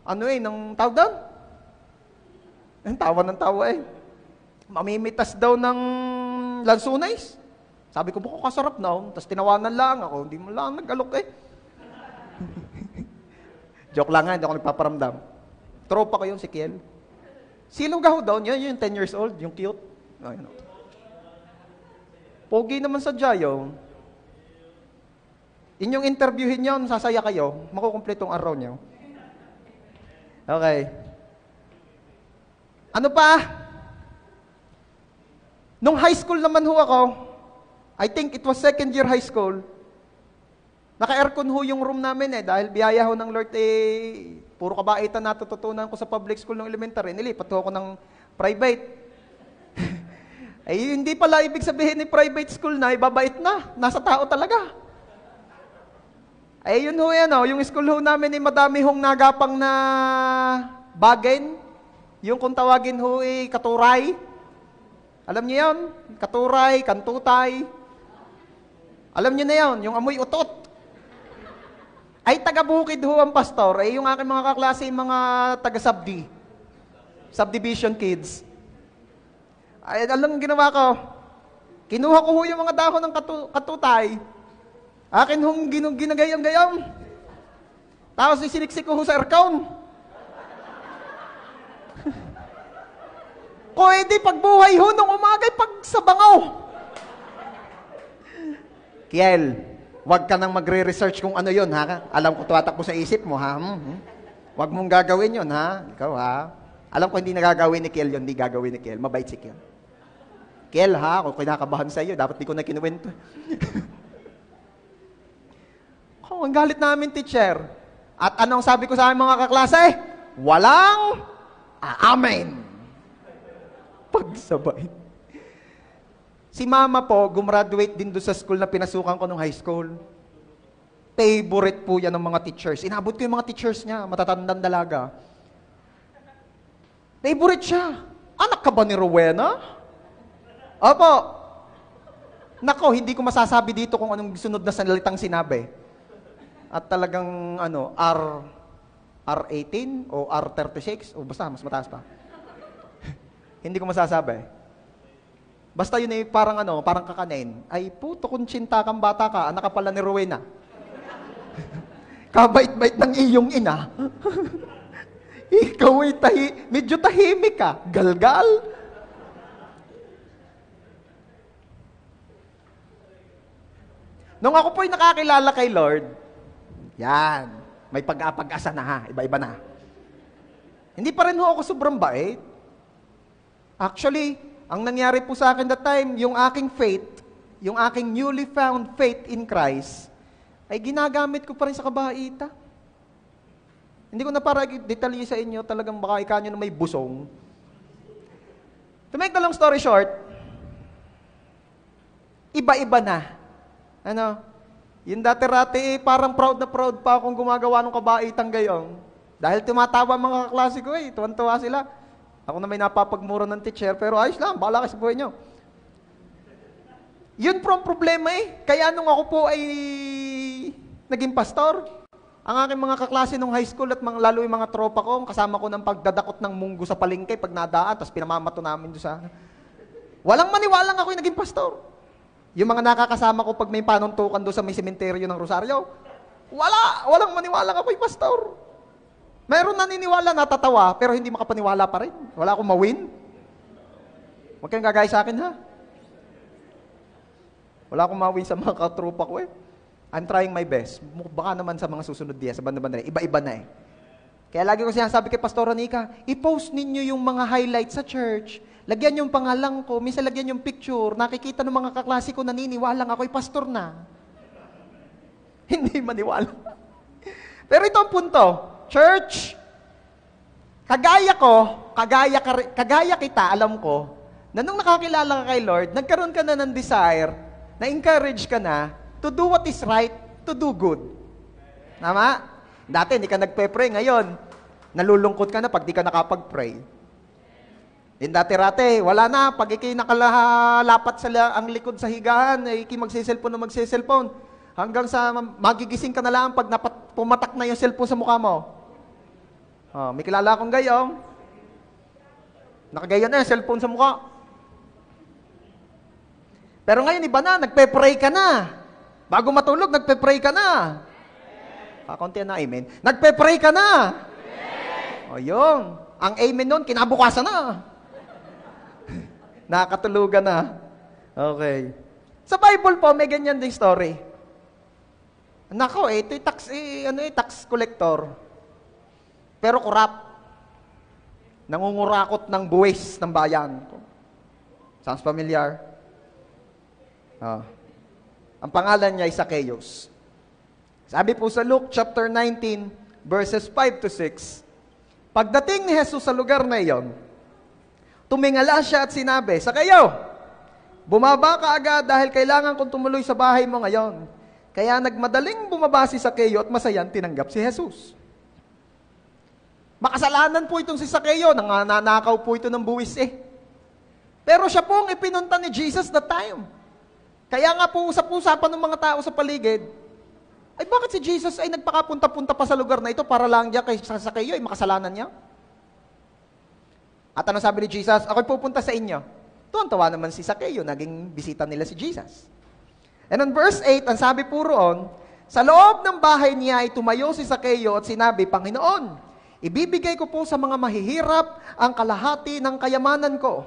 ng tawag doon? Ang tawa mamimitas daw ng lansunays. Sabi ko, buko kasarap na. Tapos tinawanan lang ako. Hindi mo lang nag-alok Joke lang hindi ako nagpaparamdam. Tropa ko yun si Kiel. Silunggaho daw niya, yung 10 years old, yung cute. Pogi naman sa Jayo. Inyong interviewin yun, sasaya kayo, makukumpletong araw niyo. Okay. Ano pa? Nung high school naman ho ako, I think it was second year high school, naka-aircon ho yung room namin dahil biyaya ho ng Lord puro kabaitan natututunan ko sa public school ng elementary, nilipat ho ako ng private. Hindi pala ibig sabihin ni private school na, ibabait na, nasa tao talaga. Yun ho yung school ho namin madami hong nagapang na bagay, yung kung tawagin ho katuray. Alam niyo yun? Katuray, kantutay. Alam niyo na yun, yung amoy utot. Ay taga-bukid ho ang pastor, yung aking mga kaklase, mga taga-subdi. Subdivision kids. Ay, alam ginawa ko? Kinuha ko ho yung mga dahon ng katutay. Akin hong ginagayam-gayam. Tapos isiniksik ko ho sa aircon. Pwede pagbuhay ho nung umagay pagsabangaw. Kiel, wag ka nang magre-research kung ano yun, ha? Alam ko tuwatak mo sa isip mo, ha? Wag mong gagawin yun, ha? Ikaw, ha? Alam ko hindi nagagawin ni Kiel yun, hindi gagawin ni Kiel. Mabait si Kiel. Kiel, ha? Kung kinakabahan sa iyo, dapat di ko na kinuwento. Ang galit namin, teacher. At anong sabi ko sa aming mga kaklase? Walang amen. Pagsabay. Si mama po, gumraduate din doon sa school na pinasukan ko nung high school. Favorite po yan ng mga teachers. Inabot ko yung mga teachers niya, matatandang dalaga. Favorite siya. Anak ka ba ni Rowena? Opo. Nako, hindi ko masasabi dito kung anong sunod na salitang sinabi. At talagang R18 o R36 o basta mas mataas pa. Hindi ko masasabi. Basta yun parang parang kakanin. Ay puto kung tsinta kang bata ka, anak ka pala ni Rowena. Kabait-bait ng iyong ina. Ikaw ay medyo tahimik ka. Galgal. Nung ako po'y nakakilala kay Lord, yan, may pag-asa na ha, iba-iba na. Hindi pa rin ho ako sobrang bait. Actually, ang nangyari po sa akin that time, yung aking faith, yung aking newly found faith in Christ, ay ginagamit ko pa rin sa kabaita. Hindi ko na para detalye sa inyo, talagang baka ikanyo na may busong. To make the long story short, iba-iba na. Yung dati-rati, parang proud na proud pa akong gumagawa ng kabaitang gayong. Dahil tumatawa mga kaklase ko tuwan-tuwa sila. Ako na may napapagmura ng teacher, pero ayos lang, bahala kayo sa buhay nyo. Yun po ang problema Kaya nung ako po ay naging pastor, ang aking mga kaklase nung high school at lalo yung mga tropa ko, kasama ko ng pagdadakot ng munggo sa palengke pag nadaan, tapos pinamamato namin doon sa... Walang maniwalang ako yung naging pastor. Yung mga nakakasama ko pag may panuntukan doon sa may sementeryo ng Rosario, walang maniwalang ako yung pastor. Mayroon naniniwala, natatawa, pero hindi makapaniwala pa rin. Wala akong mawin. Huwag kayong gagaya sa akin, ha? Wala akong mawin sa mga katropa ko I'm trying my best. Baka naman sa mga susunod diya, sa banda-banda iba-iba na Kaya lagi ko sinasabi kay Pastor Anika, i-post ninyo yung mga highlights sa church. Lagyan yung pangalan ko, minsan lagyan yung picture, nakikita ng mga kaklase ko naniniwalang ako'y pastor na. Hindi maniwala. Pero ito ang punto. Church, kagaya kita, alam ko, na nung nakakilala ka kay Lord, nagkaroon ka na ng desire, na-encourage ka na, to do what is right, to do good. Tama? Dati, hindi ka nagpe-pray. Ngayon, nalulungkot ka na pag di ka nakapag-pray. Dati-rate, wala na. Pag ikay nakalapat ang likod sa higaan, ikay magsiselfone. Hanggang sa magigising ka na lang pag pumatak na yung cellphone sa mukha mo. May kilala akong gayong. Nakagaya na yung cellphone sa mukha. Pero ngayon, iba na. Nagpe-pray ka na. Bago matulog, nagpe-pray ka na. Kakunti na, amen. Nagpe-pray ka na. O yun. Ang amen nun, kinabukasan na. Nakatulugan na. Okay. Sa Bible po, may ganyan ding story. Nako, ito tax collector. Pero corrupt. Nangungurakot ng buwis ng bayan. Sounds familiar? Ang pangalan niya ay Zacchaeus. Sabi po sa Luke chapter 19, verses 5 to 6, pagdating ni Jesus sa lugar na iyon, tumingala siya at sinabi, Zacchaeus, bumaba ka agad dahil kailangan kong tumuloy sa bahay mo ngayon. Kaya nagmadaling bumaba si Zacchaeus at masayang tinanggap si Jesus. Makasalanan po itong si Zacchaeus, nanakaw po ito ng buwis Pero siya pong ipinunta ni Jesus that time. Kaya nga po usap-usapan ng mga tao sa paligid, ay bakit si Jesus ay nagpakapunta-punta pa sa lugar na ito para lang diyan kay Zacchaeus, ay makasalanan niya? At ano sabi ni Jesus? Ako'y pupunta sa inyo. Tuwan-tawa naman si Zacchaeus, naging bisita nila si Jesus. And on verse 8, ang sabi po roon, sa loob ng bahay niya ay tumayo si Zacchaeus at sinabi, Panginoon, ibibigay ko po sa mga mahihirap ang kalahati ng kayamanan ko.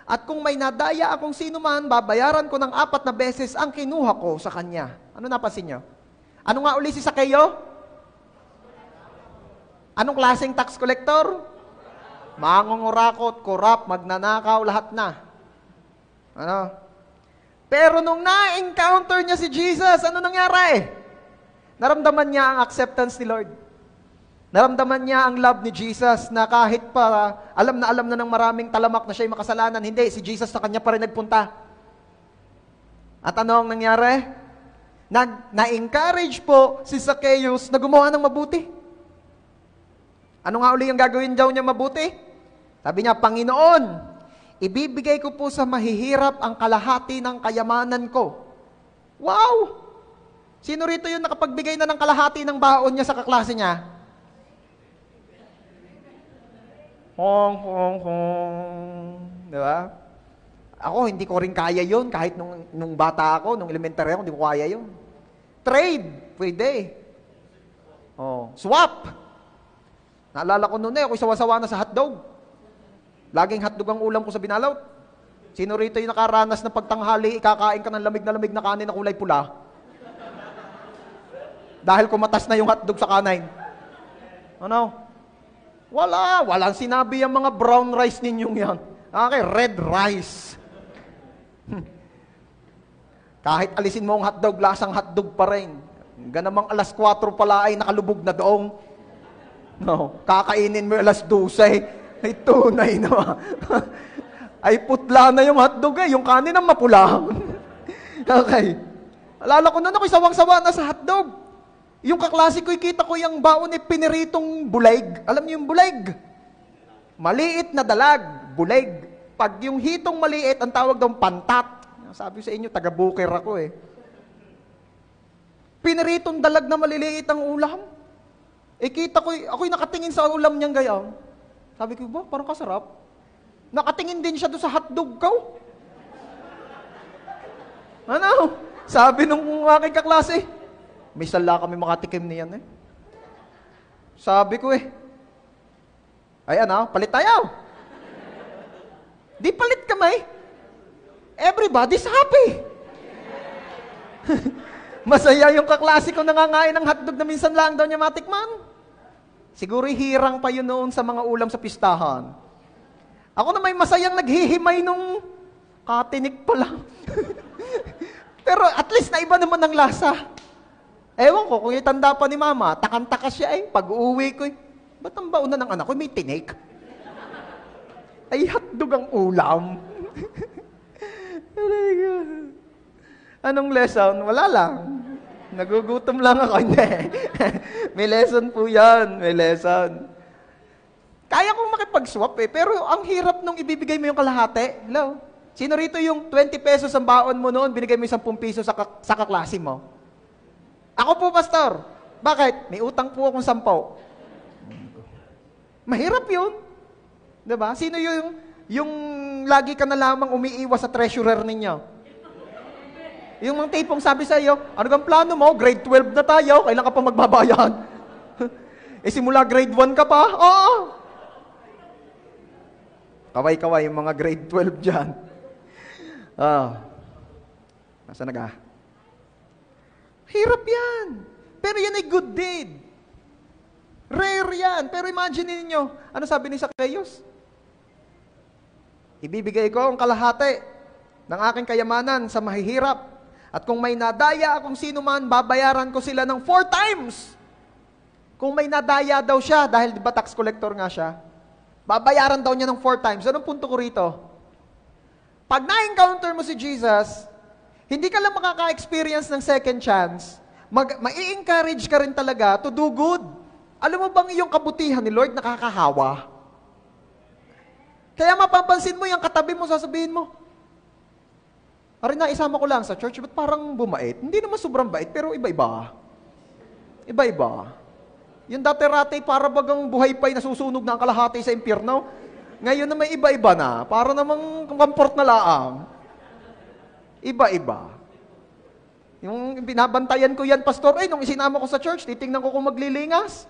At kung may nadaya akong sino man, babayaran ko ng 4 na beses ang kinuha ko sa kanya. Ano napansin niyo? Ano nga uli si Zacchaeus? Anong klaseng tax collector? Mangungurakot, corrupt, magnanakaw, lahat na. Ano? Pero nung na-encounter niya si Jesus, ano nangyari? Naramdaman niya ang acceptance ni Lord. Naramdaman niya ang love ni Jesus na kahit pa alam na ng maraming talamak na siya'y makasalanan, hindi, si Jesus sa kanya pa rin nagpunta. At ano ang nangyari? Na-encourage po si Zacchaeus na gumawa ng mabuti. Ano nga uli yung gagawin daw niya mabuti? Sabi niya, Panginoon, ibibigay ko po sa mahihirap ang kalahati ng kayamanan ko. Wow! Sino rito yung nakapagbigay na ng kalahati ng baon niya sa kaklase niya? Hong, hong, hong. Diba? Ako, hindi ko rin kaya yun. Kahit nung bata ako, nung elementary ako, hindi ko kaya yun. Trade, pwede. Swap. Naalala ko noon ako sawa-sawa na sa hotdog. Laging hotdog ang ulam ko sa binalot. Sino rito yung nakaranas na pagtanghali, ikakain ka ng lamig na kanin na kulay pula? Dahil kumatas na yung hotdog sa kanin. Ano? Walang sinabi yung mga brown rice ninyong yan. Okay, red rice. Kahit alisin mo ang hotdog, lasang hotdog pa rin. Ganamang alas 4 pala ay nakalubog na doong. No, kakainin mo alas 12. Ay tunay na. Ay putla na yung hotdog yung kanin ang mapula. Okay. Alala ko na ako'y sawang-sawa na sa hotdog. Yung kaklase ko'y kita ko yung baon piniritong bulayg. Alam niyo yung bulayg? Maliit na dalag, bulayg. Pag yung hitong maliit, ang tawag daw pantat. Sabi sa inyo, taga-booker ako Piniritong dalag na maliliit ang ulam. Kita ko, ako'y nakatingin sa ulam niyang gayang. Sabi ko, parang kasarap. Nakatingin din siya doon sa hotdog ko. Ano? Sabi nung aking kaklase, may sala kami makatikim niyan Sabi ko ay palit tayo. Di palit kamay. Everybody's happy. Masaya yung kaklase ko nangangain ng hotdog na minsan lang daw niya matikman. Siguro hirang pa yun noon sa mga ulam sa pistahan. Ako na may masayang naghihimay nung katinik pa lang. Pero at least na iba naman ang lasa. Ewan ko, kung itanda pa ni mama, takang-taka siya pag-uwi ko ba't ang bauna ng anak ko? May tinik. Ay, hotdog ang ulam. Anong lesson? Wala lang. Nagugutom lang ako. Hindi. May lesson po yan. May lesson. Kaya kong makipag-swap pero ang hirap nung ibibigay mo yung kalahati. Hello? Sino rito yung 20 pesos ang baon mo noon, binigay mo yung 10 piso sa kaklase mo? Ako po, pastor. Bakit? May utang po akong 10. Mahirap yun. Diba? Sino yung lagi ka na lamang umiiwas sa treasurer ninyo? Yung mga tipong sabi sa iyo, ano kang plano mo? Grade 12 na tayo, kailan ka pa magbabayad? Simula grade 1 ka pa? Oo. Kaway-kaway yung mga grade 12 dyan. Nasaan na ka? Hirap yan. Pero yan ay good deed. Rare yan. Pero imagine ninyo, ano sabi ni Zacchaeus? Ibibigay ko ang kalahati ng aking kayamanan sa mahihirap. At kung may nadaya akong sino man, babayaran ko sila ng 4 times. Kung may nadaya daw siya, dahil di ba tax collector nga siya, babayaran daw niya ng 4 times. Anong punto ko rito? Pag na-encounter mo si Jesus, hindi ka lang makaka-experience ng second chance, mai-encourage ka rin talaga to do good. Alam mo bang yung kabutihan ni Lord nakakahawa? Kaya mapapansin mo yung katabi mo, sasabihin mo, arin na, isama ko lang sa church, ba't parang bumait? Hindi naman sobrang bait, pero iba-iba. Iba-iba. Yung dati-rati, para bagang buhay pa'y nasusunog na ang kalahati sa impyerno. Ngayon na may iba-iba na, para namang comfort na laang. Iba-iba. Yung binabantayan ko yan, pastor, nung isinama ko sa church, titingnan ko kung maglilingas.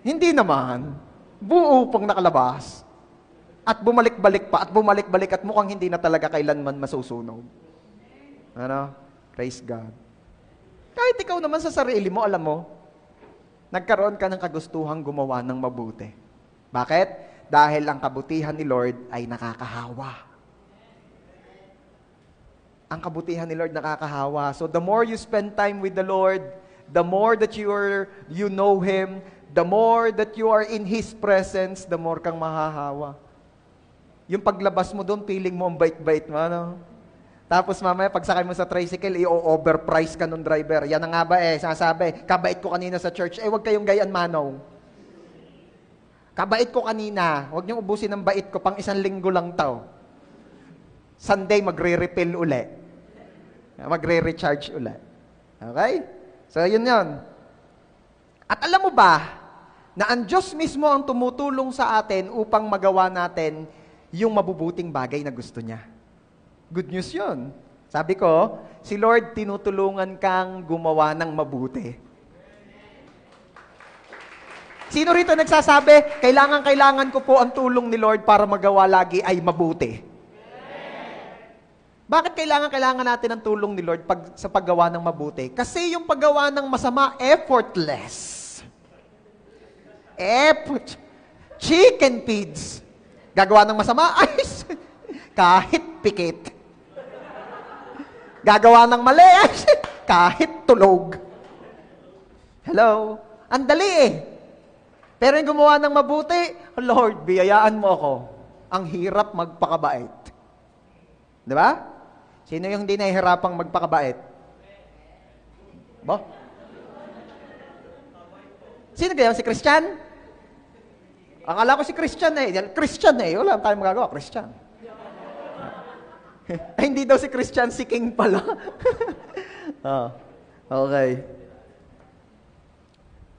Hindi naman. Buo pang nakalabas. At bumalik-balik pa, at bumalik-balik, at mukhang hindi na talaga kailanman masusunog. Ano? Praise God. Kahit ikaw naman sa sarili mo, alam mo, nagkaroon ka ng kagustuhang gumawa ng mabuti. Bakit? Dahil ang kabutihan ni Lord ay nakakahawa. Ang kabutihan ni Lord nakakahawa. So the more you spend time with the Lord, the more that you know Him, the more that you are in His presence, the more kang mahahawa. Yung paglabas mo doon, feeling mo ang bait-bait mo, ano? Tapos mamaya, pagsakay mo sa tricycle, i-overprice ka nung driver. Yan na nga ba sasabi, kabait ko kanina sa church, huwag kayong gayan manong. Kabait ko kanina, huwag niyong ubusin ng bait ko, pang 1 linggo lang tao. Sunday, magre-refill uli. Magre-recharge uli. Okay? So, yun. At alam mo ba, na ang Diyos mismo ang tumutulong sa atin upang magawa natin yung mabubuting bagay na gusto niya. Good news yun. Sabi ko, si Lord tinutulungan kang gumawa ng mabuti. Sino rito nagsasabi, kailangan ko po ang tulong ni Lord para magawa lagi ay mabuti? Bakit kailangan natin ang tulong ni Lord sa paggawa ng mabuti? Kasi yung paggawa ng masama, effortless. Chicken feeds. Gagawa ng masama, ay, kahit pikit. Gagawa ng mali, ay, kahit tulog. Hello? Ang dali Pero yung gumawa ng mabuti, Lord, biyayaan mo ako. Ang hirap magpakabait. Di ba? Sino yung hindi nahihirapang magpakabait? Ba? Sino kaya? Si Christian? Akala ko si Christian Christian Wala tayong magagawa. Christian. Ay, hindi daw si Christian, si King pala. Okay.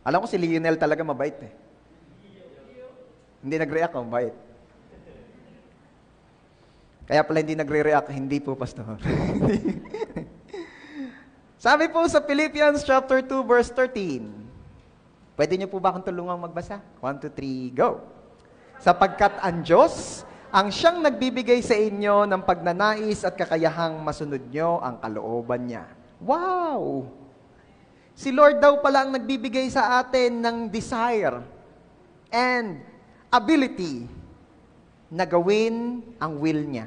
Alam ko si Lionel talaga mabait Hindi nag-react, mabait. Kaya pala hindi nagre-react, hindi po, pastor. Sabi po sa Philippians chapter 2, verse 13. Pwede niyo po ba akong tulungang magbasa? 1, 2, 3, go! Sapagkat ang Diyos, ang siyang nagbibigay sa inyo ng pagnanais at kakayahang masunod nyo ang kalooban niya. Wow! Si Lord daw pala ang nagbibigay sa atin ng desire and ability na gawin ang will niya.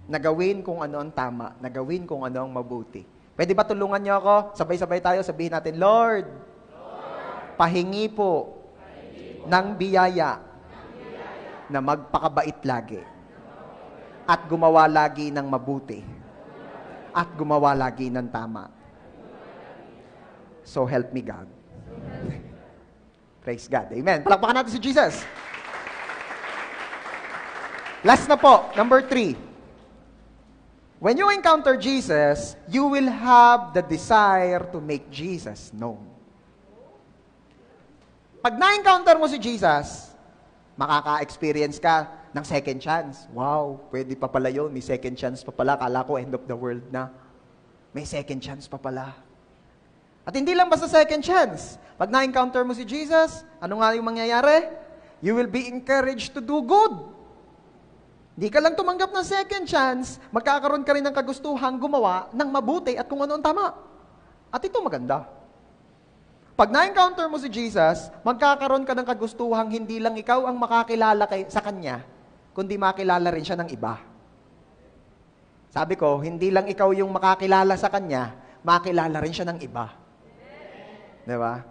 Na gawin kung ano ang tama, na gawin kung ano ang mabuti. Pwede ba tulungan niyo ako? Sabay-sabay tayo, sabihin natin, Lord, pahingi po ng biyaya na magpakabait lagi at gumawa lagi ng mabuti at gumawa lagi ng tama. So help me God. Praise God. Amen. Palakpakan natin si Jesus. Last na po, number 3. When you encounter Jesus, you will have the desire to make Jesus known. Pag na-encounter mo si Jesus, makaka-experience ka ng second chance. Wow, pwede pa pala yun. May second chance pa pala. Kala ko end of the world na. May second chance pa pala. At hindi lang basta second chance. Pag na-encounter mo si Jesus, ano nga yung mangyayari? You will be encouraged to do good. Hindi ka lang tumanggap ng second chance, magkakaroon ka rin ng kagustuhang gumawa ng mabuti at kung ano ang tama. At ito maganda. Pag na-encounter mo si Jesus, magkakaroon ka ng kagustuhang hindi lang ikaw ang makakilala sa Kanya, kundi makilala rin siya ng iba. Sabi ko, hindi lang ikaw yung makakilala sa Kanya, makilala rin siya ng iba. Diba?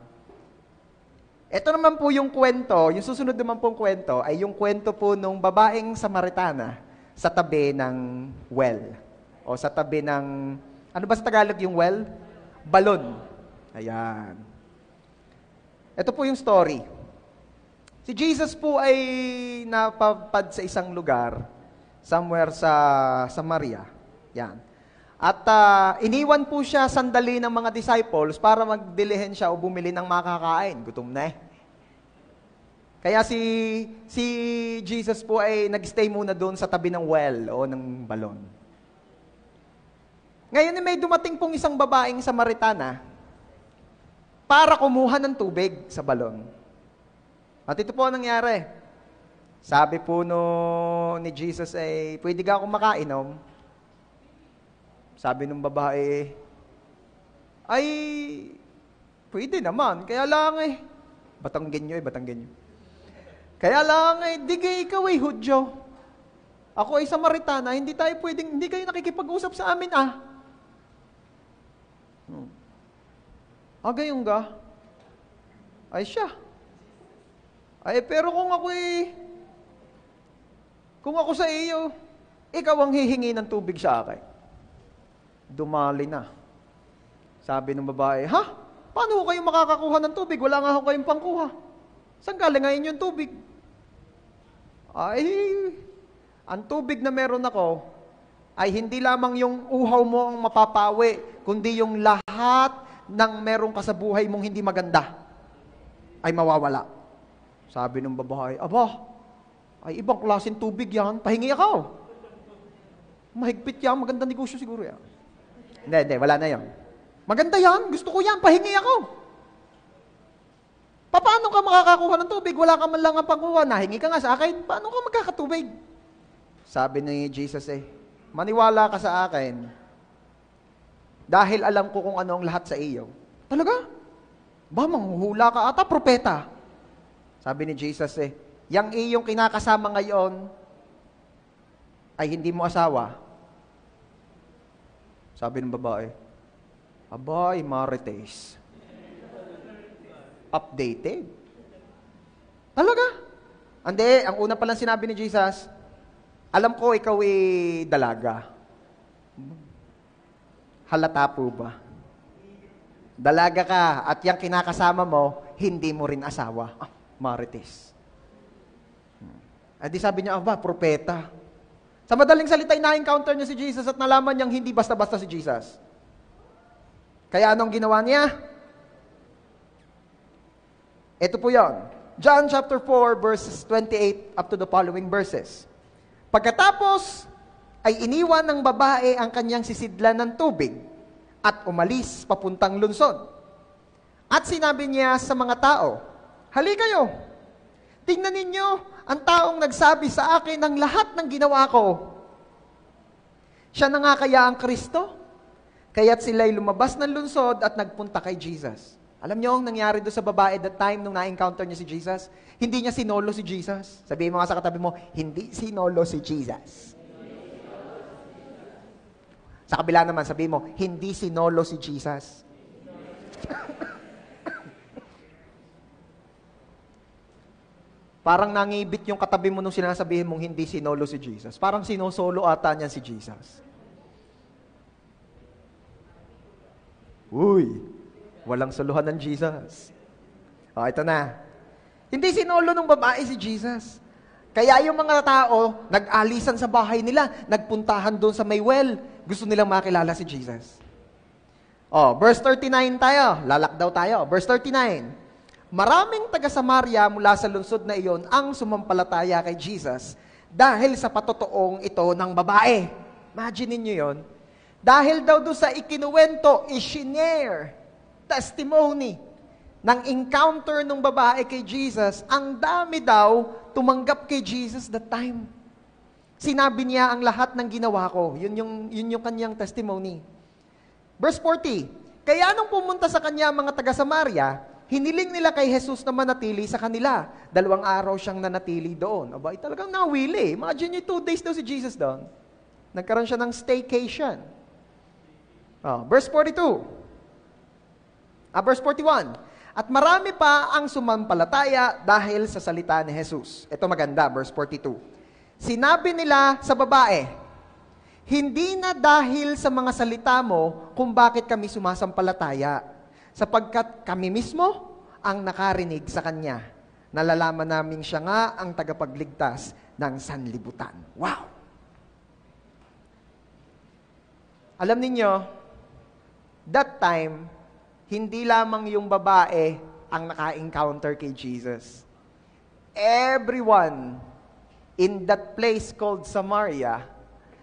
Ito naman po yung kwento, yung susunod naman pong kwento, ay yung kwento po nung babaeng Samaritana sa tabi ng well. O sa tabi ng, ano ba sa Tagalog yung well? Balon. Ayan. Ito po yung story. Si Jesus po ay napapad sa isang lugar, somewhere sa Samaria. Yan. At iniwan po siya sandali ng mga disciples para magbilihin siya o bumili ng makakain. Gutom na eh. Kaya si Jesus po ay nag-stay muna doon sa tabi ng well o ng balon. Ngayon may dumating pong isang babaeng Samaritana para kumuha ng tubig sa balon. At ito po ang nangyari. Sabi po ni Jesus ay, pwede ka akong makainom? Sabi ng babae, ay, pwede naman. Kaya lang Batanggenyo. Kaya lang di kayo ikaw Hudyo. Ako ay Samaritana, hindi kayo nakikipag-usap sa amin Gayon ga? Ay siya. Ay, pero kung ako sa iyo, ikaw ang hihingi ng tubig sa akin. Dumali na. Sabi ng babae, paano ko kayo makakakuha ng tubig? Wala nga ako kayong pangkuha. Saan galing ngayon yung tubig? Ay, ang tubig na meron ako, ay hindi lamang yung uhaw mo ang mapapawi, kundi yung lahat ng meron ka sa buhay mong hindi maganda, ay mawawala. Sabi ng babae, ay ibang klaseng tubig yan, pahingi ako. Mahigpit yan, maganda negosyo siguro yan. Hindi, wala na yan. Maganda yan, gusto ko yan, pahingi ako. Paano ka makakakuha ng tubig? Wala ka man lang ang pangkuha, nahingi ka nga sa akin, paano ka magkakatubig? Sabi ni Jesus maniwala ka sa akin, dahil alam ko kung ano ang lahat sa iyo. Talaga? Manghuhula ka ata, propeta. Sabi ni Jesus yang iyong kinakasama ngayon, ay hindi mo asawa. Sabi ng babae, Marites. Updated. Talaga? Hindi, ang una pa lang sinabi ni Jesus, alam ko ikaw dalaga. Halata po ba? Dalaga ka at yung kinakasama mo, hindi mo rin asawa. Marites. Di sabi niya, propeta. Sa madaling salita, na-encounter niya si Jesus at nalaman niyang hindi basta-basta si Jesus. Kaya anong ginawa niya? Ito po yan. John chapter 4, verses 28 up to the following verses. Pagkatapos, ay iniwan ng babae ang kanyang sisidlan ng tubig at umalis papuntang lunsod. At sinabi niya sa mga tao, halika kayo, tingnan ninyo ang taong nagsabi sa akin ng lahat ng ginawa ko. Siya na nga kaya ang Kristo? Kaya't sila'y lumabas ng lunsod at nagpunta kay Jesus. Alam niyo ang nangyari doon sa babae that time nung na-encounter niya si Jesus? Hindi niya sinolo si Jesus. Sabihin mo nga sa katabi mo, hindi sinolo si Jesus. Sa kabila naman, sabi mo, hindi sinolo si Jesus. Parang nangibit yung katabi mo nung sinasabihin mong hindi sinolo si Jesus. Parang sinosolo ata niyan si Jesus. Uy, walang soluhan ng Jesus. O, ito na. Hindi sinolo ng babae si Jesus. Kaya yung mga tao, nag-alisan sa bahay nila, nagpuntahan doon sa may well. Gusto nilang makilala si Jesus. O, verse 39 tayo. Lalakdaw tayo. Verse 39. Maraming taga-Samaria mula sa lungsod na iyon ang sumampalataya kay Jesus dahil sa patotoong ito ng babae. Imagine niyo yon. Dahil daw doon sa ikinuwento, i-share, testimony ng encounter ng babae kay Jesus, ang dami daw tumanggap kay Jesus that time. Sinabi niya ang lahat ng ginawa ko. Yun yung kanyang testimony. Verse 40, kaya nung pumunta sa kanya mga taga-Samaria, hiniling nila kay Jesus na manatili sa kanila. 2 araw siyang nanatili doon. Aba, talagang nawili. Imagine nyo, 2 days daw si Jesus doon. Nagkaroon siya ng staycation. Verse 42. Verse 41. At marami pa ang sumampalataya dahil sa salita ni Jesus. Ito maganda, verse 42. Sinabi nila sa babae, hindi na dahil sa mga salita mo kung bakit kami sumasampalataya, sapagkat kami mismo ang nakarinig sa Kanya. Nalalaman namin siya nga ang tagapagligtas ng sanlibutan. Wow! Alam ninyo, that time, hindi lamang yung babae ang naka-encounter kay Jesus. Everyone in that place called Samaria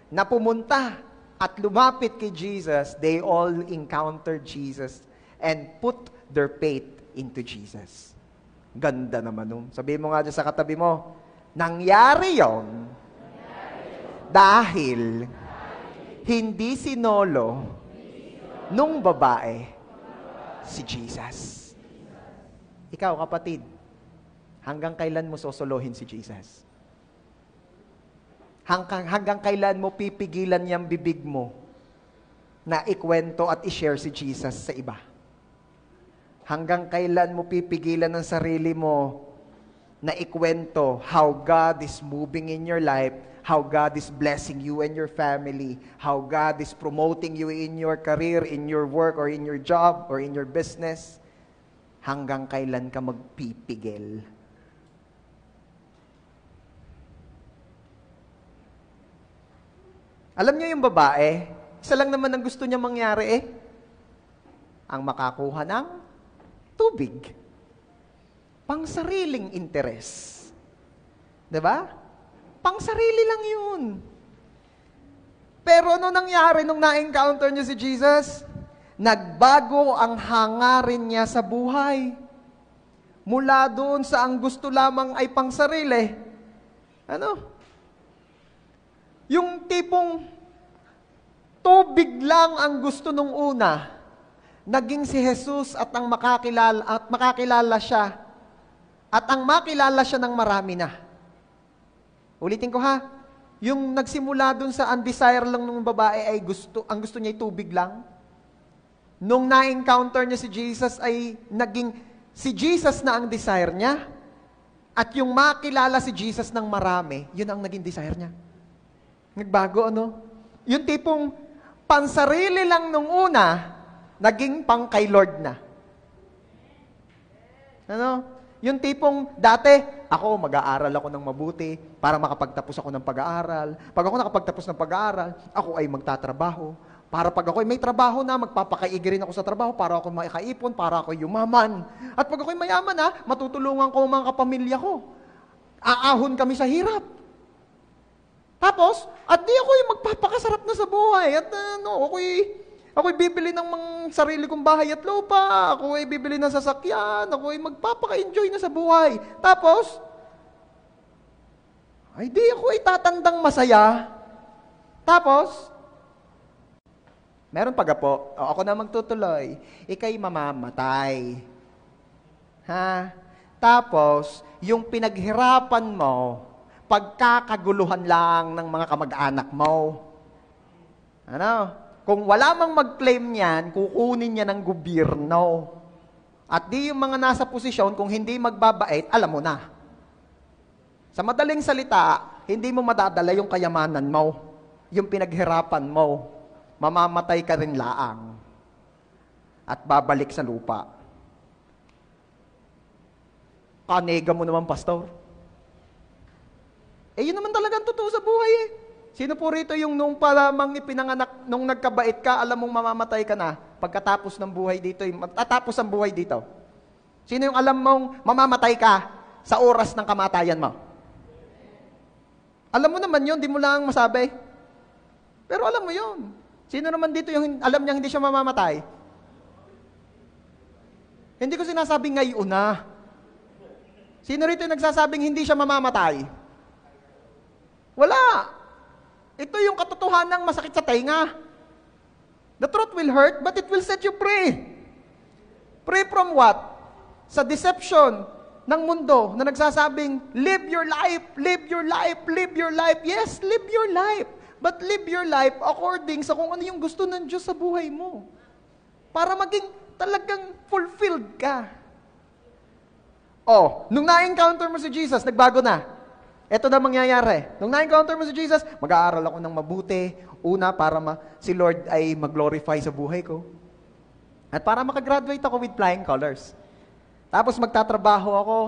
na pumunta at lumapit kay Jesus, they all encountered Jesus and put their faith into Jesus. Ganda naman nun. Sabihin mo nga dyan sa katabi mo, nangyari yon dahil hindi sinolo nung babae si Jesus. Ikaw, kapatid, hanggang kailan mo sosolohin si Jesus? Hanggang kailan mo pipigilan niyang bibig mo na ikwento at i-share si Jesus sa iba? Hanggang kailan mo pipigilan ng sarili mo na ikwento how God is moving in your life, how God is blessing you and your family, how God is promoting you in your career, in your work, or in your job, or in your business? Hanggang kailan ka magpipigil? Alam niyo yung babae, isa lang naman ang gusto niya mangyari ang makakuha ng tubig. Pang sariling interes. 'Di ba? Pang sarili lang yun. Pero ano nangyari nung na-encounter niya si Jesus? Nagbago ang hangarin niya sa buhay. Mula doon sa ang gusto lamang ay pang sarili. Yung tipong tubig lang ang gusto nung una, naging si Jesus at ang makakilala siya. At ang makilala siya ng marami na. Ulitin ko ha, yung nagsimula dun sa undesire lang ng babae ay ang gusto niya ay tubig lang. Nung na-encounter niya si Jesus ay naging si Jesus na ang desire niya. At yung makilala si Jesus ng marami, yun ang naging desire niya. Nagbago, Yung tipong pansarili lang nung una, naging pang kay Lord na. Yung tipong dati, ako mag-aaral ako ng mabuti para makapagtapos ako ng pag-aaral. Pag ako nakapagtapos ng pag-aaral, ako ay magtatrabaho. Para pag ako ay may trabaho na, magpapakaigi rin ako sa trabaho para ako makaipon, para ako yumaman. At pag ako ay mayaman na, matutulungan ko ang mga kapamilya ko. Aahon kami sa hirap. Tapos, at di ako yung magpapakasarap na sa buhay. At ako'y bibili ng mga sarili kong bahay at lupa. Ako'y bibili ng sasakyan. Ako'y magpapaka-enjoy na sa buhay. Tapos, ay di ako'y tatandang masaya. Tapos, meron pagapo. Ako na magtutuloy. Ika'y mamamatay. Ha? Tapos, yung pinaghirapan mo, pagkakaguluhan lang ng mga kamag-anak mo. kung wala mang mag-claim niyan, kukunin niya ng gobyerno. At di yung mga nasa posisyon, kung hindi magbabait, alam mo na. Sa madaling salita, hindi mo madadala yung kayamanan mo, yung pinaghirapan mo. Mamamatay ka rin laang. At babalik sa lupa. Kanega mo naman, pastor. Yun naman talagang totoo sa buhay eh. Sino po rito yung nung pa lamang ipinanganak, nung nagkabait ka, alam mong mamamatay ka na, pagkatapos ng buhay dito, matatapos ang buhay dito? Sino yung alam mong mamamatay ka sa oras ng kamatayan mo? Alam mo naman yun, di mo lang masabi. Pero alam mo yun. Sino naman dito yung alam niya hindi siya mamamatay? Hindi ko sinasabing ngayon na. Sino rito yung nagsasabing hindi siya mamamatay? Wala. Ito yung katotohanan ng masakit sa tenga. The truth will hurt, but it will set you free. Free from what? Sa deception ng mundo na nagsasabing, live your life, live your life, live your life. Yes, live your life. But live your life according sa kung ano yung gusto ng Diyos sa buhay mo. Para maging talagang fulfilled ka. Nung na-encounter mo si Jesus, nagbago na. Ito na mangyayari. Nung na-encounter mo si Jesus, mag-aaral ako ng mabuti. Una, para si Lord ay mag-glorify sa buhay ko. At para makagraduate ako with flying colors. Tapos magtatrabaho ako.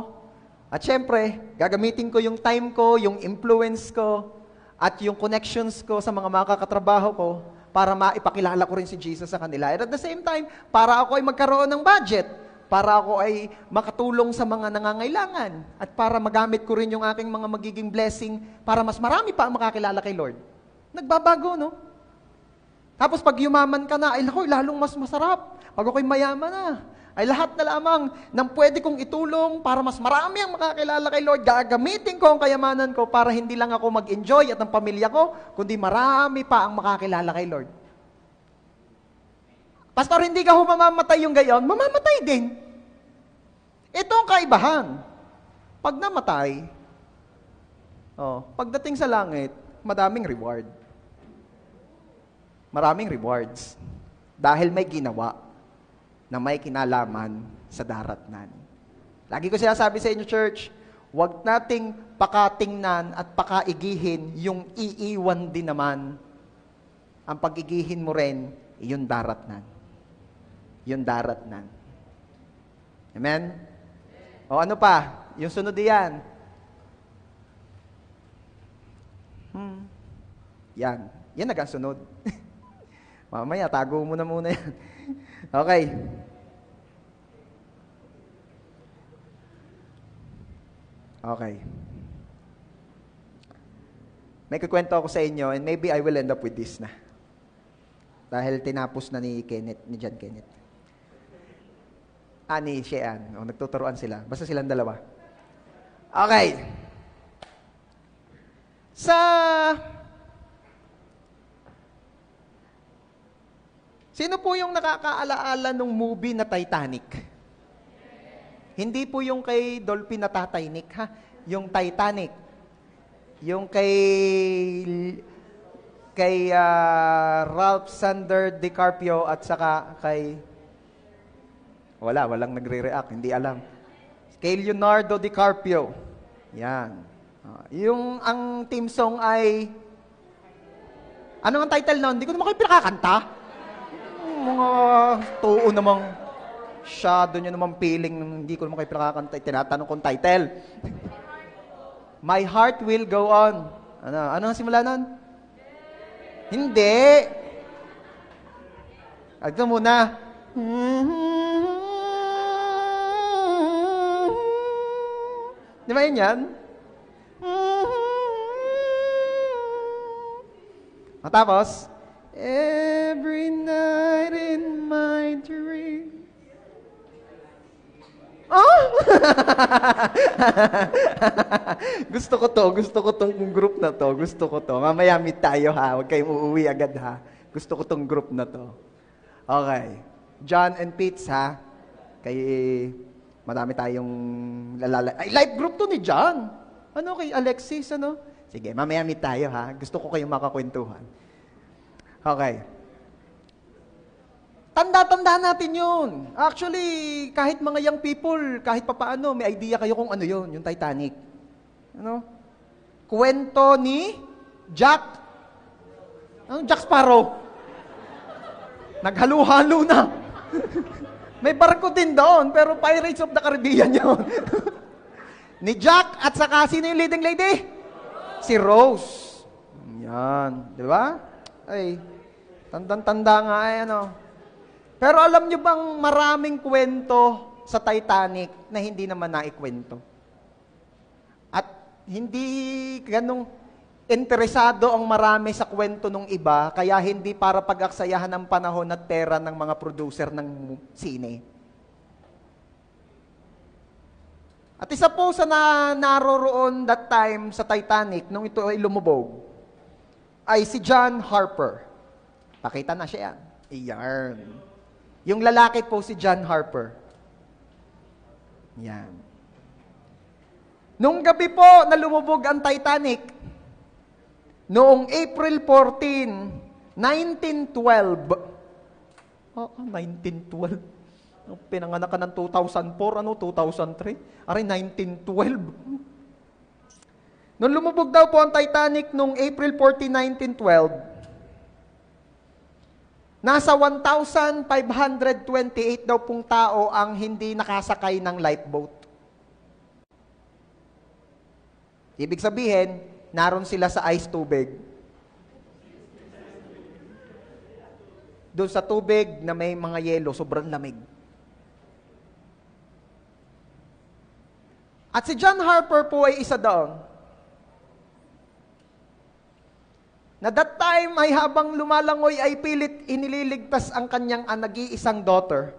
At syempre, gagamitin ko yung time ko, yung influence ko, at yung connections ko sa mga makakatrabaho ko para maipakilala ko rin si Jesus sa kanila. And at the same time, para ako ay magkaroon ng budget, para ako ay makatulong sa mga nangangailangan, at para magamit ko rin yung aking mga magiging blessing para mas marami pa ang makakilala kay Lord. Nagbabago, no? Tapos pag yumaman ka na, ay lalong mas masarap. Pag ako'y mayaman na, ay lahat na lamang ng pwede kong itulong para mas marami ang makakilala kay Lord. Gagamitin ko ang kayamanan ko para hindi lang ako mag-enjoy at ang pamilya ko, kundi marami pa ang makakilala kay Lord. Pastor, hindi ka mamamatay yung gayon, mamamatay din. Ito ang kaibahan. Pag namatay, pagdating sa langit, madaming reward. Maraming rewards. Dahil may ginawa na may kinalaman sa daratnan. Lagi ko sinasabi sa inyo, church, huwag nating pakatingnan at pakaigihin yung iiwan din naman. Ang pagigihin mo rin, yung daratnan. Yung daratnan. Amen? Ano pa? Yung sunod diyan. Yan. Yan nagkasunod. Mamaya, tago mo na muna yan. Okay. Okay. May kukwento ako sa inyo and maybe I will end up with this na. Dahil tinapos na ni John Kenneth. Ni Shean. Nagtuturuan sila. Basta silang dalawa. Okay. Sino po yung nakakaalaala ng movie na Titanic? Hindi po yung kay Dolphin na Titanic, ha? Yung Titanic. Yung kay Ralph Sander DiCaprio at saka kay walang nagre-react, hindi alam. Kay Leonardo DiCaprio. Yan. Ang theme song ay ano ang title noon? Hindi ko naman kayo pinakakanta. Mga tuo namang shadow nyo namang feeling, hindi ko naman kayo pinakakanta. Tinatanong kong title. My Heart Will Go On. Ano ang simula nun? Hindi. Ito muna. Di ba yun yan? Matapos, every night in my dream. Gusto ko tong group na to. Gusto ko to. Mamaya meet tayo ha. Huwag kayong uuwi agad ha. Gusto ko tong group na to. Okay. John and Pete ha. Madami tayong live group to ni John. Ano kay Alexis, ano? Sige, mamaya meet tayo ha. Gusto ko kayong makakwentuhan. Okay. Tanda-tanda natin yun. Actually, kahit mga young people, kahit papaano, may idea kayo kung ano yun, yung Titanic. Ano? Kwento ni Jack Sparrow. Naghalo-halo na. May barko din doon, pero Pirates of the Caribbean yun. Ni Jack at saka sino yung leading lady? Si Rose. Yan. Di ba? Ay, tandang-tanda nga ay ano. Pero alam nyo bang maraming kwento sa Titanic na hindi naman naikwento? At hindi ganong interesado ang marami sa kwento ng iba, kaya hindi para pag-aksayahan ng panahon at pera ng mga producer ng sine. At isa po sa naroroon that time sa Titanic, nung ito ay lumubog, ay si John Harper. Pakita na siya yan. Iyan. Yung lalaki po si John Harper. Yan. Nung gabi po na lumubog ang Titanic, noong April 14, 1912. 1912. Pinanganak ka ng 2004, 2003? Aray, 1912. Nung lumubog daw po ang Titanic noong April 14, 1912, nasa 1,528 daw pong tao ang hindi nakasakay ng lifeboat. Ibig sabihin, naroon sila sa ice tubig. Doon sa tubig na may mga yelo, sobrang lamig. At si John Harper po ay isa doon. Na that time ay habang lumalangoy ay pilit inililigtas ang kanyang nag-iisang daughter.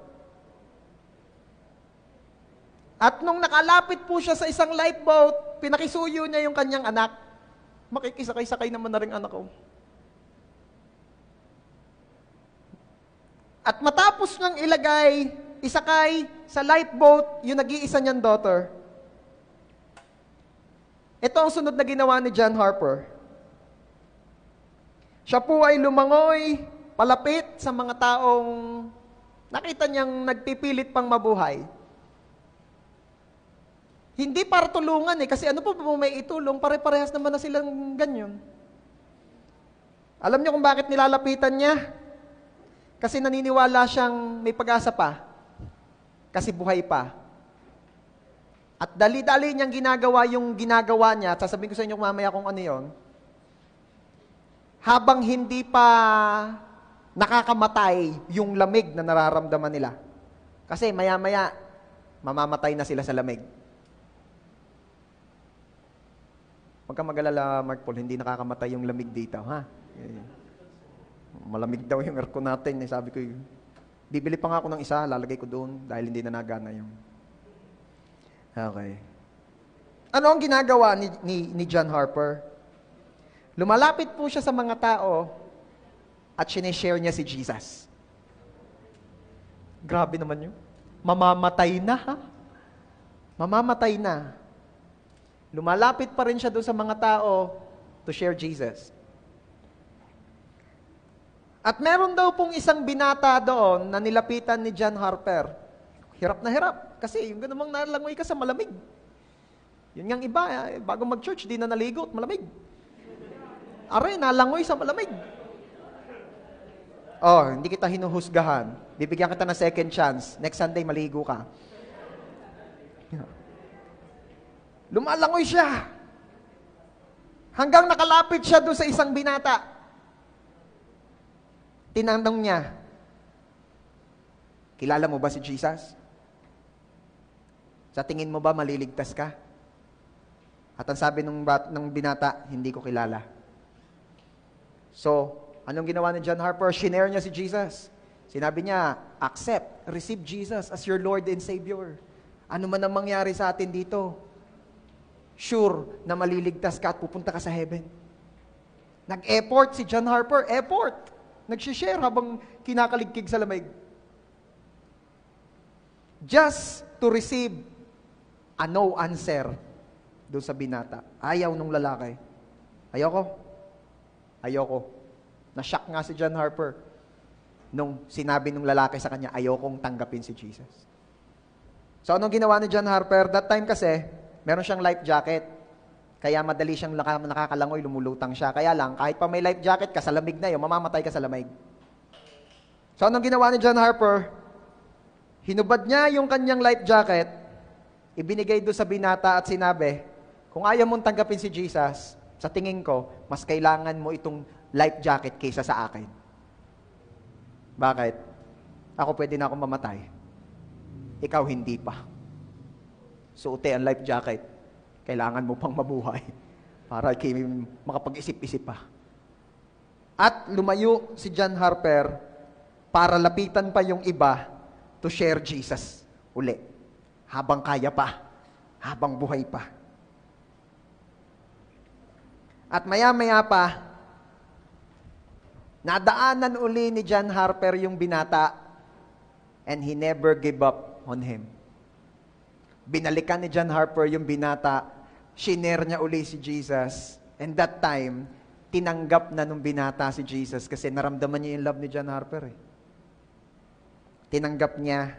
At nung nakalapit po siya sa isang lifeboat, pinakisuyo niya yung kanyang anak. Makikisakay-sakay naman na rin anak ko. At matapos nang isakay sa lifeboat yung nag-iisa niyang daughter, ito ang sunod na ginawa ni John Harper. Siya po ay lumangoy, palapit sa mga taong nakita niyang nagpipilit pang mabuhay. Hindi para tulungan kasi ano po may itulong, pare-parehas naman na silang ganyan. Alam niyo kung bakit nilalapitan niya? Kasi naniniwala siyang may pag-asa pa. Kasi buhay pa. At dali-dali niyang ginagawa yung ginagawa niya, at sasabihin ko sa inyo mamaya kung ano yon. Habang hindi pa nakakamatay yung lamig na nararamdaman nila. Kasi maya-maya, mamamatay na sila sa lamig. Huwag kang mag-alala, Mark Paul, hindi nakakamatay yung lamig dito, ha? Malamig daw yung aircon natin. Sabi ko, bibili pa nga ako ng isa, lalagay ko doon dahil hindi na nagana yung... Okay. Ano ang ginagawa ni John Harper? Lumalapit po siya sa mga tao at sinishare niya si Jesus. Grabe naman yun. Mamamatay na, ha? Mamamatay na. Lumalapit pa rin siya doon sa mga tao to share Jesus. At meron daw pong isang binata doon na nilapitan ni John Harper. Hirap na hirap. Kasi yung ganun nalangoy ka sa malamig. Yun ngang iba, bago mag-church, di na naligo at malamig. Aray, nalangoy sa malamig. Oh, hindi kita hinuhusgahan. Bibigyan kita ng second chance. Next Sunday, maligo ka. Lumalangoy siya. Hanggang nakalapit siya doon sa isang binata. Tinanong niya, kilala mo ba si Jesus? Sa tingin mo ba maliligtas ka? At ang sabi ng binata, hindi ko kilala. So, anong ginawa ni John Harper? Shinare niya si Jesus. Sinabi niya, accept, receive Jesus as your Lord and Savior. Ano man ang mangyari sa atin dito, sure na maliligtas ka at pupunta ka sa heaven. Nag-effort si John Harper, effort. Nag-share habang kinakaligkig sa lamig. Just to receive a no answer doon sa binata. Ayaw nung lalaki. Ayoko. Na-shock nga si John Harper. nung sinabi nung lalaki sa kanya, ayokong tanggapin si Jesus. So anong ginawa ni John Harper? That time kasi, meron siyang life jacket. Kaya madali siyang nakakalangoy, lumulutang siya. Kaya lang, kahit pa may life jacket ka, sa lamig na yun, mamamatay ka sa lamig. So anong ginawa ni John Harper? Hinubad niya yung kanyang life jacket, ibinigay doon sa binata at sinabi, kung ayaw mong tanggapin si Jesus, sa tingin ko, mas kailangan mo itong life jacket kaysa sa akin. Bakit? Ako pwede na akong mamatay. Ikaw hindi pa. Suote ang life jacket. Kailangan mo pang mabuhay para makapag-isip-isip pa. At lumayo si John Harper para lapitan pa yung iba to share Jesus uli. Habang kaya pa. Habang buhay pa. At maya-maya pa, nadaanan uli ni John Harper yung binata and he never gave up on him. Binalikan ni John Harper yung binata, shinare niya uli si Jesus, and that time, tinanggap na nung binata si Jesus kasi naramdaman niya yung love ni John Harper. Tinanggap niya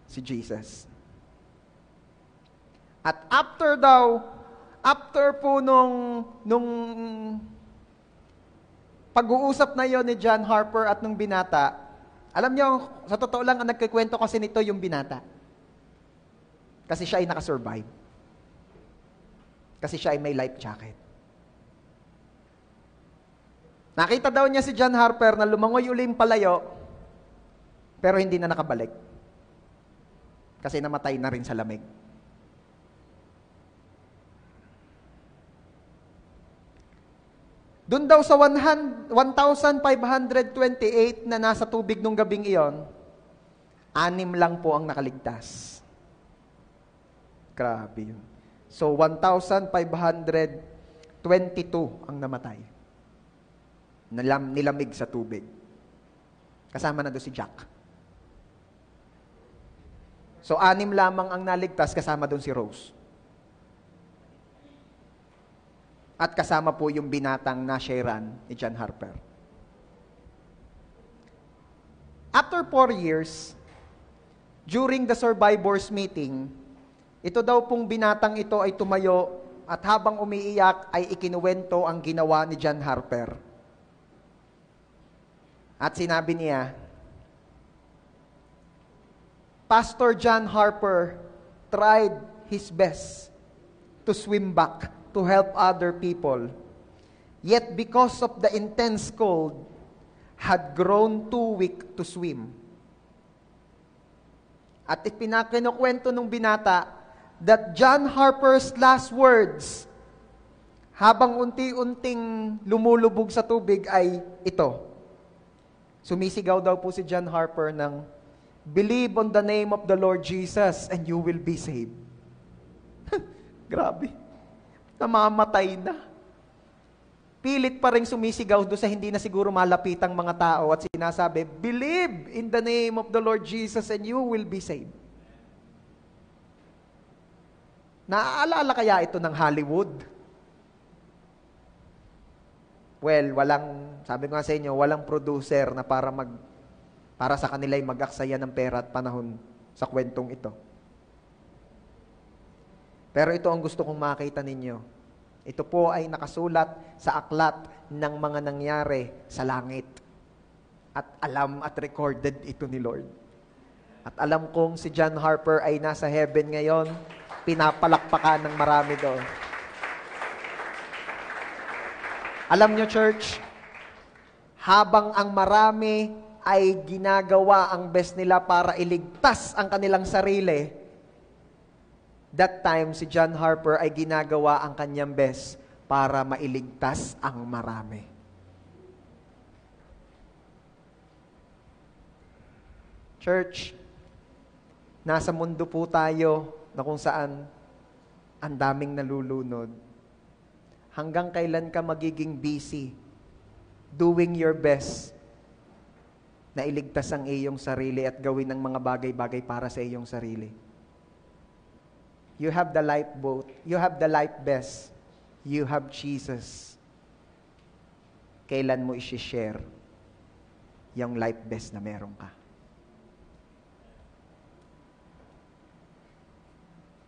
si Jesus. At after po nung pag-uusap na yon ni John Harper at nung binata, alam niyo, sa totoo lang, ang nagkikwento kasi nito yung binata. Kasi siya ay nakasurvive. Kasi siya ay may life jacket. Nakita daw niya si John Harper na lumangoy uling palayo, pero hindi na nakabalik. Kasi namatay na rin sa lamig. Doon daw sa 1,528 na nasa tubig nung gabing iyon, 6 lang po ang nakaligtas. Grabe yun. So, 1,522 ang namatay. Nilamig sa tubig. Kasama na doon si Jack. So, 6 lamang ang naligtas, kasama doon si Rose. At kasama po yung binatang nasharean ni John Harper. After 4 years, during the survivors meeting, ito daw pong binatang ito ay tumayo at habang umiiyak ay ikinuwento ang ginawa ni John Harper. At sinabi niya, Pastor John Harper tried his best to swim back to help other people. Yet because of the intense cold, had grown too weak to swim. At ipinakinukwento nung binata that John Harper's last words habang unti-unting lumulubog sa tubig ay ito. Sumisigaw daw po si John Harper ng, believe on the name of the Lord Jesus and you will be saved. Grabe. Namamatay na. Pilit pa rin sumisigaw doon sa hindi na siguro malapitang mga tao at sinasabi, believe in the name of the Lord Jesus and you will be saved. Naaalala kaya ito ng Hollywood? Well, sabi ko nga sa inyo, walang producer na para sa kanila ay mag-aksaya ng pera at panahon sa kwentong ito. Pero ito ang gusto kong makita ninyo. Ito po ay nakasulat sa aklat ng mga nangyari sa langit. At alam at recorded ito ni Lord. At alam kong si John Harper ay nasa heaven ngayon, pinapalakpakan ng marami doon. Alam nyo, church, habang ang marami ay ginagawa ang best nila para iligtas ang kanilang sarili, that time, si John Harper ay ginagawa ang kanyang best para mailigtas ang marami. Church, nasa mundo po tayo na kung saan ang daming nalulunod. Hanggang kailan ka magiging busy doing your best na iligtas ang iyong sarili at gawin ng mga bagay-bagay para sa iyong sarili? You have the lifeboat. You have the life vest. You have Jesus. Kailan mo i-share yung life best na meron ka.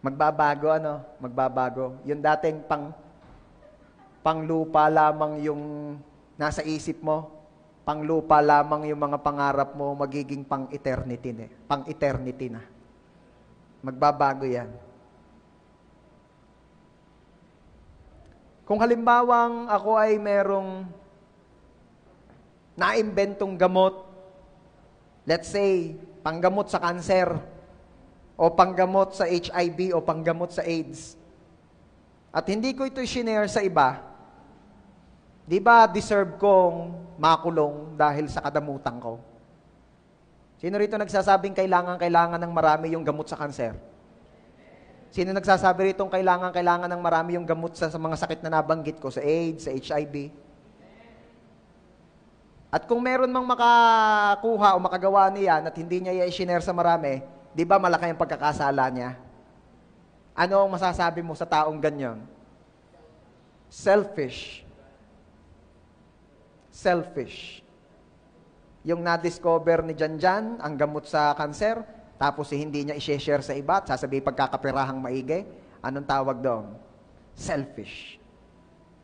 Magbabago, Magbabago. Yung dating panglupa lamang yung nasa isip mo, panglupa lamang yung mga pangarap mo, magiging pang-eternity na. Magbabago yan. Kung halimbawang ako ay merong naimbentong gamot, let's say, panggamot sa kanser, o panggamot sa HIV, o panggamot sa AIDS, at hindi ko ito i-share sa iba, di ba deserve kong makulong dahil sa kadamutan ko? Sino rito nagsasabing kailangan ng marami yung gamot sa kanser? Sino nagsasabi rito kailangan ng marami yung gamot sa mga sakit na nabanggit ko, sa AIDS, sa HIV? At kung meron mang makakuha o makagawa niyan at hindi niya i-share sa marami, di ba malaki ang pagkakasala niya? Ano ang masasabi mo sa taong ganyan? Selfish. Selfish. Yung na-discover ni Janjan, ang gamot sa kanser, tapos hindi niya i-share sa iba at sasabihin pagkakapirahang maigi, anong tawag doon? Selfish.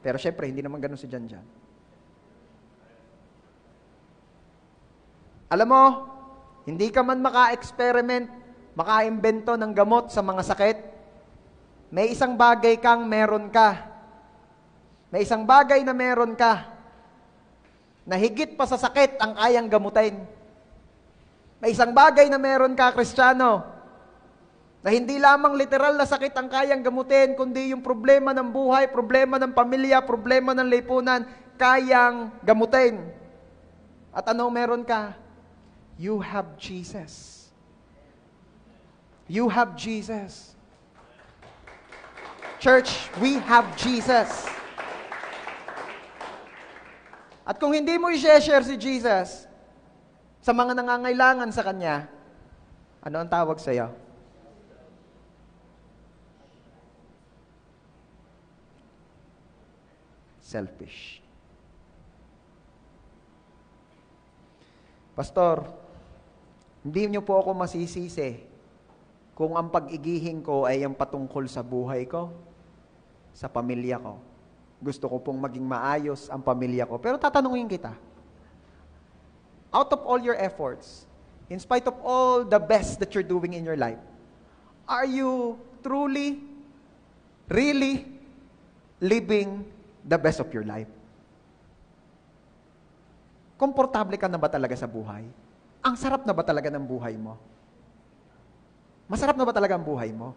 Pero syempre, hindi naman ganun si Janjan. Alam mo, hindi ka man maka-experiment, maka-imbento ng gamot sa mga sakit, may isang bagay kang meron ka. May isang bagay na meron ka na higit pa sa sakit ang kayang gamutin. May isang bagay na meron ka, Kristiyano, na hindi lamang literal na sakit ang kayang gamutin, kundi yung problema ng buhay, problema ng pamilya, problema ng lipunan, kayang gamutin. At ano meron ka? You have Jesus. You have Jesus. Church, we have Jesus. At kung hindi mo i-share si Jesus sa mga nangangailangan sa Kanya, ano ang tawag sa iyo? Selfish. Pastor, hindi niyo po ako masisisi kung ang pag-igihing ko ay ang patungkol sa buhay ko, sa pamilya ko. Gusto ko pong maging maayos ang pamilya ko. Pero tatanungin kita, out of all your efforts, in spite of all the best that you're doing in your life, are you truly, really living the best of your life? Komportable ka na ba talaga sa buhay? Ang sarap na ba talaga ng buhay mo? Masarap na ba talaga ang buhay mo?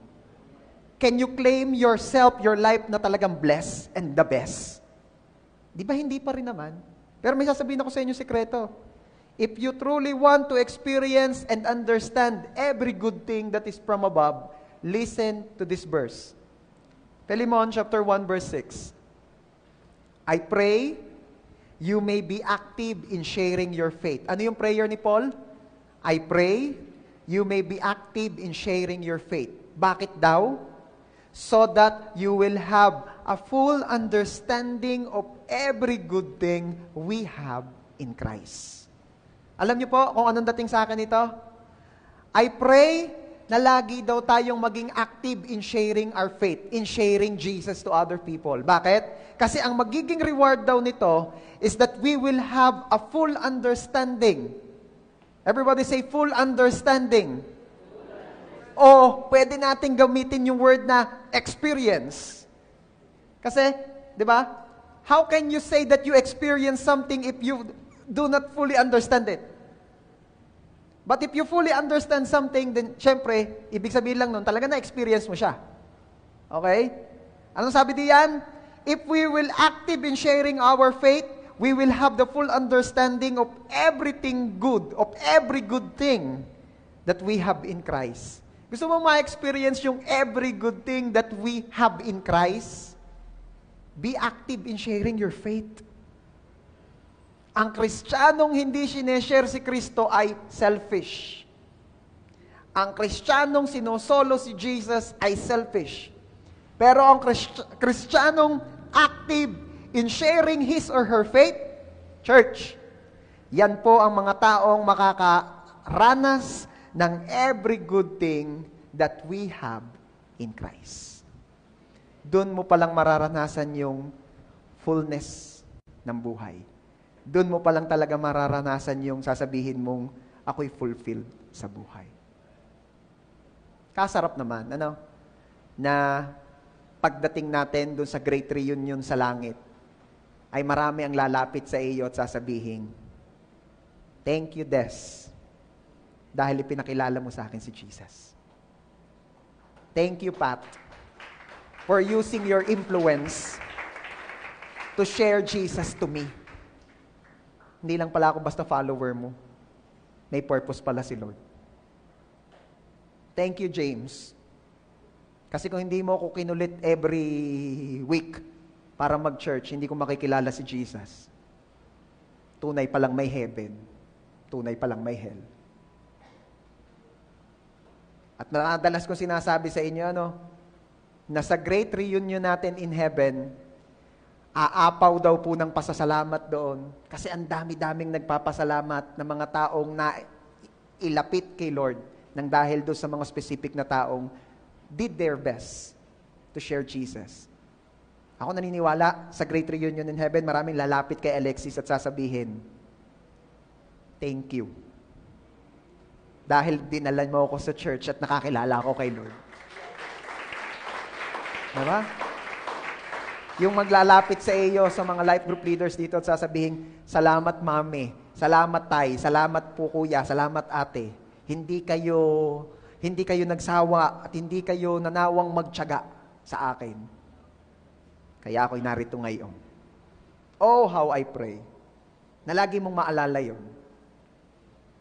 Can you claim yourself, your life na talagang blessed and the best? Di ba hindi pa rin naman? Pero may sasabihin ako sa inyo sekreto. If you truly want to experience and understand every good thing that is from above, listen to this verse. Philemon chapter 1 verse 6. I pray you may be active in sharing your faith. Ano yung prayer ni Paul? I pray you may be active in sharing your faith. Bakit daw? So that you will have a full understanding of every good thing we have in Christ. Alam niyo po kung anong dating sa akin ito? I pray na lagi daw tayong maging active in sharing our faith, in sharing Jesus to other people. Bakit? Kasi ang magiging reward daw nito is that we will have a full understanding. Everybody say full understanding. O pwede nating gamitin yung word na experience. Kasi, di ba? How can you say that you experience something if you do not fully understand it? But if you fully understand something, then syempre, ibig sabihin lang nun, talaga na-experience mo siya. Okay? Anong sabi diyan? If we will active in sharing our faith, we will have the full understanding of everything good, of every good thing that we have in Christ. Gusto mo ma-experience yung every good thing that we have in Christ? Be active in sharing your faith. Ang Kristiyanong hindi sineshare si Kristo ay selfish. Ang Kristiyanong sinosolo si Jesus ay selfish. Pero ang Kristiyanong active in sharing his or her faith, church, Yan po ang mga taong makakaranas ng every good thing that we have in Christ. Doon mo palang mararanasan yung fullness ng buhay. Doon mo palang talaga mararanasan yung sasabihin mong, ako'y fulfilled sa buhay. Kasarap naman, na pagdating natin doon sa great reunion sa langit, ay marami ang lalapit sa iyo at sasabihin, thank you, Des, dahil ipinakilala mo sa akin si Jesus. Thank you, Pat, for using your influence to share Jesus to me. Hindi lang pala ako basta follower mo. May purpose pala si Lord. Thank you, James. Kasi kung hindi mo ako kinulit every week para mag-church, hindi ko makikilala si Jesus. Tunay palang may heaven. Tunay palang may hell. At madalas ko sinasabi sa inyo, na sa great reunion natin in heaven, aapaw daw po ng pasasalamat doon. Kasi ang dami-daming nagpapasalamat ng mga taong na ilapit kay Lord nang dahil doon sa mga specific na taong did their best to share Jesus. Ako naniniwala sa great reunion in heaven, maraming lalapit kay Alexis at sasabihin, thank you. Dahil dinalan mo ako sa church at nakakilala ako kay Lord. Diba? Yung maglalapit sa iyo sa mga life group leaders dito at sasabihin, salamat mami, salamat tay, salamat po kuya, salamat ate. Hindi kayo nagsawa at hindi kayo nanawang magtiyaga sa akin. Kaya ako'y narito ngayon. Oh, how I pray na lagi mong maalala yun.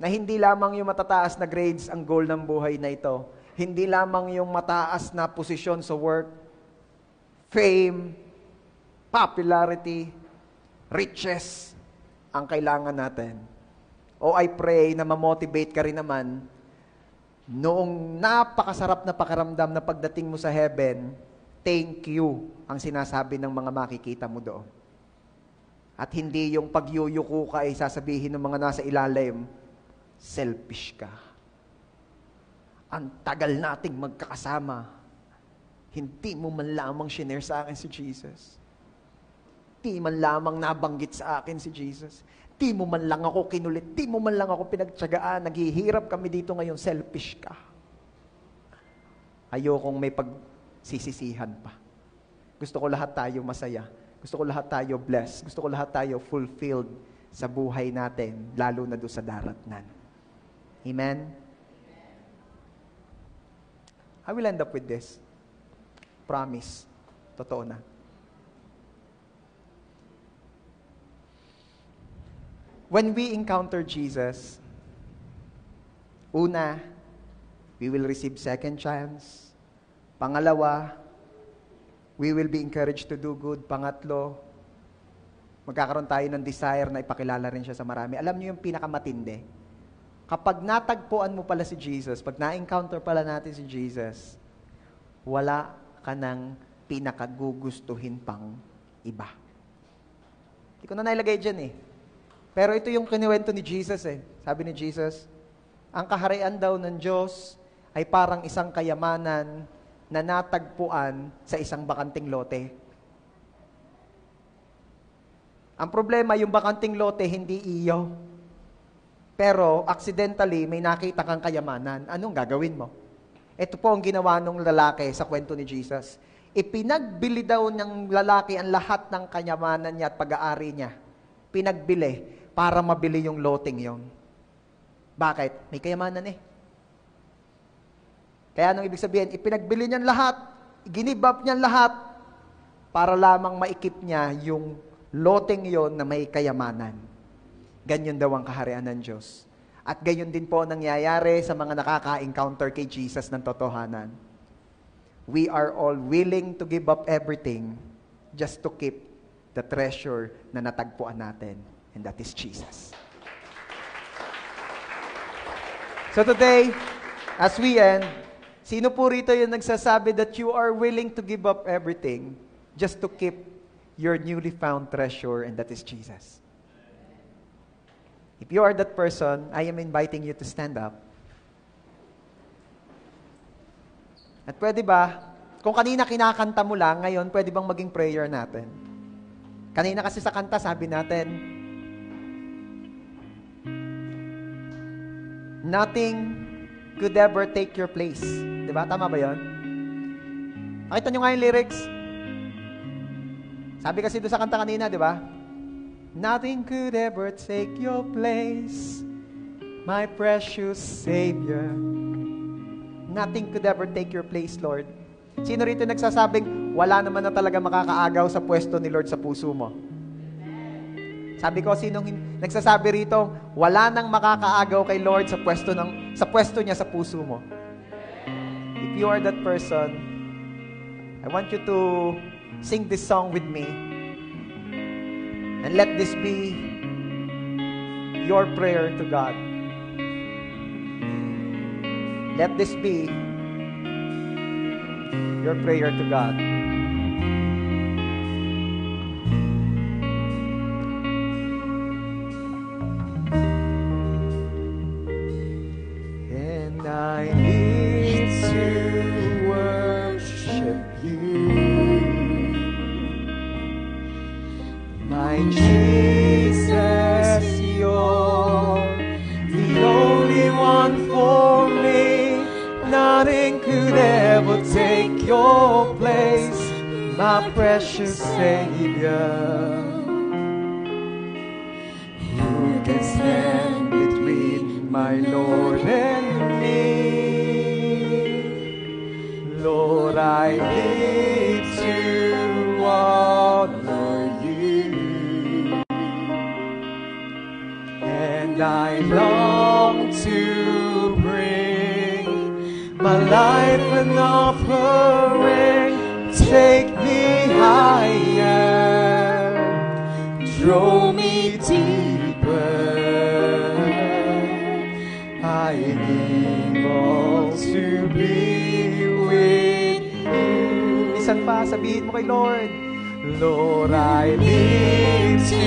Na hindi lamang yung matataas na grades ang goal ng buhay na ito. Hindi lamang yung mataas na posisyon sa work, fame, popularity, riches ang kailangan natin. O I pray na ma-motivate ka rin naman noong napakasarap na pakiramdam na pagdating mo sa heaven, thank you ang sinasabi ng mga makikita mo doon. At hindi yung pagyuyuko ka ay sasabihin ng mga nasa ilalim, selfish ka. Ang tagal nating magkakasama. Hindi mo man lamang shinare sa akin si Jesus. Di man lamang nabanggit sa akin si Jesus. Di mo man lang ako kinulit. Di mo man lang ako pinagtiyagaan. Naghihirap kami dito ngayon. Selfish ka. Ayokong may pagsisisihan pa. Gusto ko lahat tayo masaya. Gusto ko lahat tayo blessed. Gusto ko lahat tayo fulfilled sa buhay natin, lalo na doon sa daratnan. Amen? I will end up with this. Promise. Totoo na. When we encounter Jesus, una, we will receive second chance. Pangalawa, we will be encouraged to do good. Pangatlo, magkakaroon tayo ng desire na ipakilala rin siya sa marami. Alam niyo yung pinakamatindi? Kapag natagpuan mo pala si Jesus, pag na-encounter pala natin si Jesus, wala ka nang pinakagugustuhin pang iba. Hindi ko na nailagay dyan Pero ito yung kiniwento ni Jesus Sabi ni Jesus, ang kaharian daw ng Diyos ay parang isang kayamanan na natagpuan sa isang bakanting lote. Ang problema, yung bakanting lote, hindi iyo. Pero, accidentally, may nakita kang kayamanan. Anong gagawin mo? Ito po ang ginawa ng lalaki sa kwento ni Jesus. Ipinagbili daw ng lalaki ang lahat ng kayamanan niya at pag-aari niya. Pinagbili para mabili yung loteng yon. Bakit? May kayamanan Kaya anong ibig sabihin? Ipinagbili niyan lahat, ginib up niyan lahat, para lamang maikip niya yung loteng yon na may kayamanan. Ganyan daw ang kaharian ng Diyos. At ganyan din po nangyayari sa mga nakaka-encounter kay Jesus ng totohanan. We are all willing to give up everything just to keep the treasure na natagpuan natin. And that is Jesus. So today, as we end, sino po rito yung nagsasabi that you are willing to give up everything just to keep your newly found treasure, and that is Jesus? If you are that person, I am inviting you to stand up. At pwede ba, kung kanina kinakanta mo lang, ngayon pwede bang maging prayer natin? Kanina kasi sa kanta, sabi natin, nothing could ever take your place. Diba? Tama ba yun? Nakita nyo nga yung lyrics? Sabi kasi doon sa kanta kanina, diba? Nothing could ever take your place, my precious Savior. Nothing could ever take your place, Lord. Sino rito nagsasabing, wala naman na talaga makakaagaw sa pwesto ni Lord sa puso mo? Sabi ko, sinong nagsasabi rito, wala nang makakaagaw kay Lord sa pwesto niya sa puso mo? If you are that person, I want you to sing this song with me. And let this be your prayer to God. Let this be your prayer to God. And I need to worship you, my Jesus, you're the only one for me. Nothing could ever take your place, my precious Savior. Who can stand between my Lord and me? Lord, I need to honor you, and I long to bring my life an offering. Take me higher, draw me deeper. I need all to be with you. Isan pa, sabihin mo kay Lord, Lord, I need to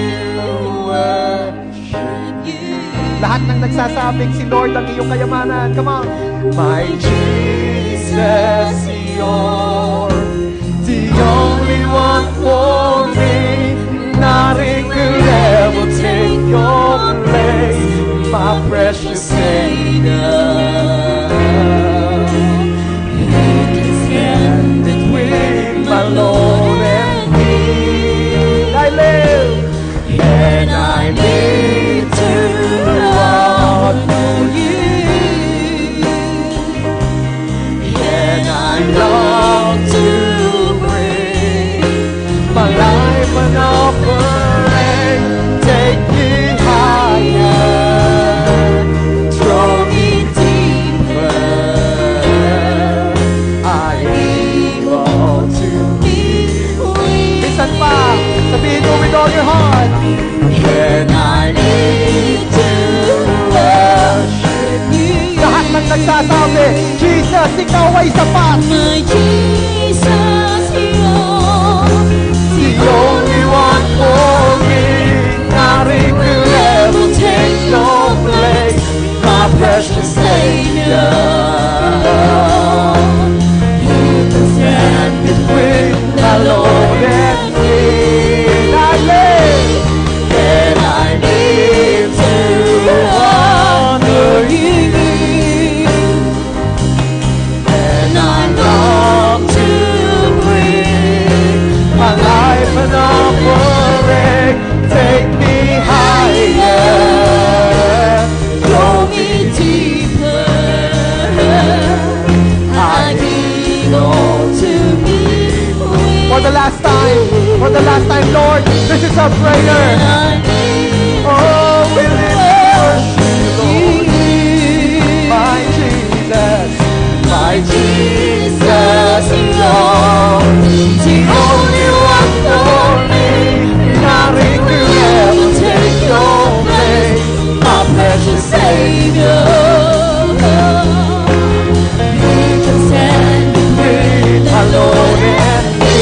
worship you. Lahat ng nagsasabing si Lord ang iyong kayamanan. Come on. My Jesus, you're the only one for me. Nothing could ever take your place, my precious Savior. You can stand between my Lord and me. I live and I need to honor you, and I long to bring my life an offering. Take me higher, draw me deeper. I need all to be with. Listen pa, sabihin mo with all your heart. And I need to worship you. Lahat ng nagsasabi, Jesus, ikaw ay sapat. My Jesus, you're the only one for me. Nothing will ever take your place, my precious Savior. You can stand between my Lord and me. I live and I need to honor you, and I long to bring my life an offering. Take me higher, draw me deeper. I need all to be with. For the last time, Lord, this is our prayer. Oh, we live and worship you, Lord. My Jesus, Lord, the only one for me. Nothing could ever take your place, my precious Savior. You can stand between my Lord and me.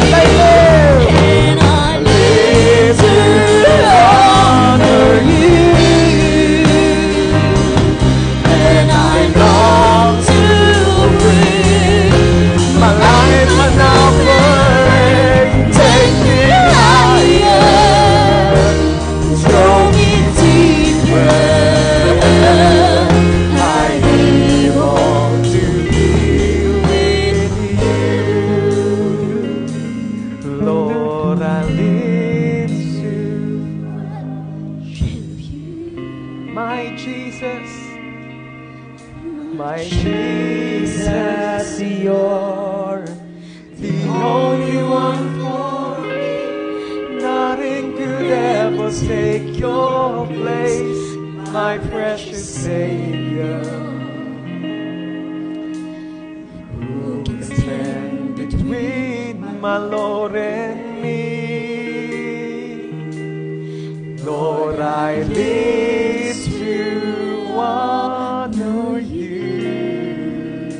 I live and I live to honor you. your place, my precious Savior. Who can stand between my Lord and me? Lord, I live to honor you,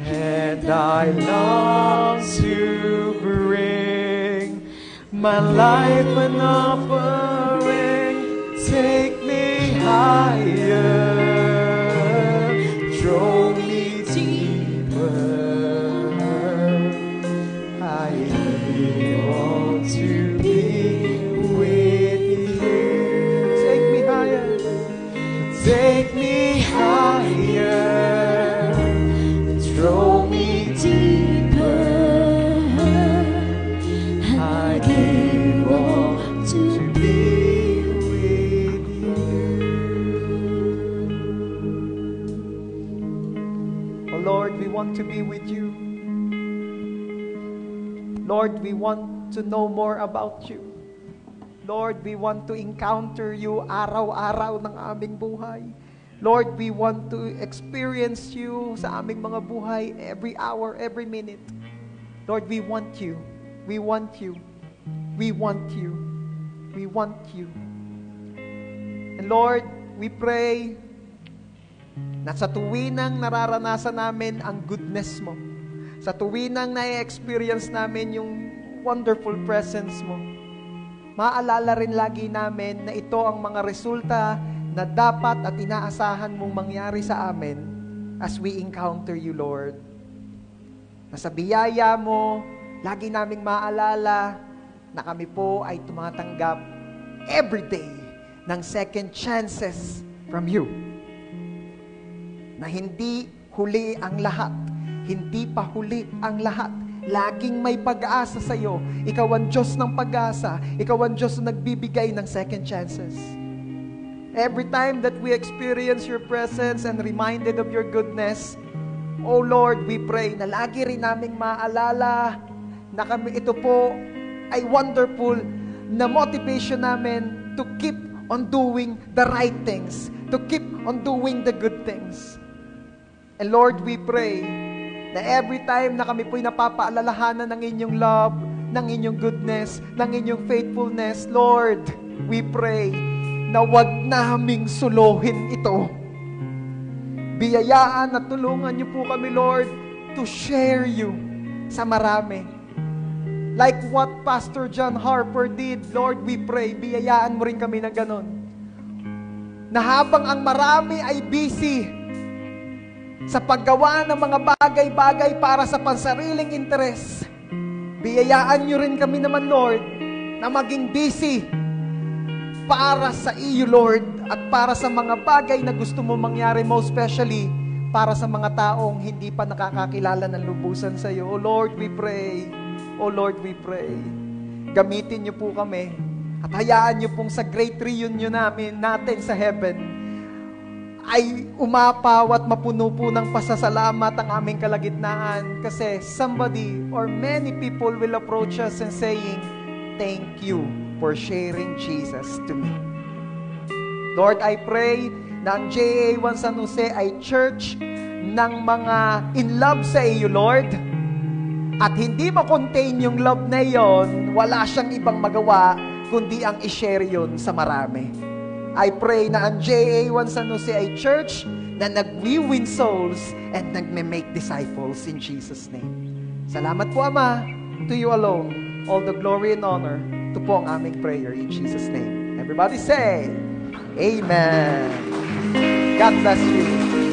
and I long to bring my life an offering. Take me higher, draw me deeper. I want to be with you. Take me higher, take me higher, draw me deeper. I want to be with you. Oh Lord, we want to be with you. Lord, we want to know more about you. Lord, we want to encounter you araw-araw ng aming buhay. Lord, we want to experience you sa aming mga buhay every hour, every minute. Lord, we want you. We want you. We want you. We want you. And Lord, we pray na sa tuwinang nararanasan namin ang goodness mo, sa tuwinang na-experience namin yung wonderful presence mo, maalala rin lagi namin na ito ang mga resulta na dapat at inaasahan mong mangyari sa amin as we encounter you, Lord. Na sa biyaya mo, lagi naming maalala na kami po ay tumatanggap every day ng second chances from you. Na hindi huli ang lahat. Hindi pa huli ang lahat. Laging may pag-asa sa iyo. Ikaw ang Diyos ng pag-asa. Ikaw ang Diyos na nagbibigay ng second chances. Every time that we experience your presence and reminded of your goodness, oh Lord, we pray na lagi rin naming maalala na kami, ito po ay wonderful na motivation namin to keep on doing the right things, to keep on doing the good things. And Lord, we pray na every time na kami po'y napapaalalahanan ng inyong love, ng inyong goodness, ng inyong faithfulness, Lord, we pray na wag naming suluhin ito. Biyayaan at tulungan niyo po kami, Lord, to share you sa marami. Like what Pastor John Harper did, Lord, we pray, biyayaan mo rin kami ng ganon. Na habang ang marami ay busy sa paggawa ng mga bagay-bagay para sa pansariling interes, biyayaan niyo rin kami naman, Lord, na maging busy para sa iyo, Lord, at para sa mga bagay na gusto mo mangyari, most especially para sa mga taong hindi pa nakakakilala ng lubusan sa iyo. Oh Lord, we pray. Oh Lord, we pray. Gamitin niyo po kami at hayaan niyo pong sa great reunion natin sa heaven ay umapaw at mapuno po ng pasasalamat ang aming kalagitnaan kasi somebody or many people will approach us and saying, thank you for sharing Jesus to me. Lord, I pray na ang JA1 San Jose ay church ng mga in love sa iyo, Lord. At hindi ma-contain yung love na yon, wala siyang ibang magawa kundi ang i-share yun sa marami. I pray na ang JA1 San Jose ay church na nag-win souls and nag-make disciples in Jesus' name. Salamat po, Ama. To you alone, all the glory and honor. Ito po ang aming prayer in Jesus' name. Everybody say, Amen. God bless you.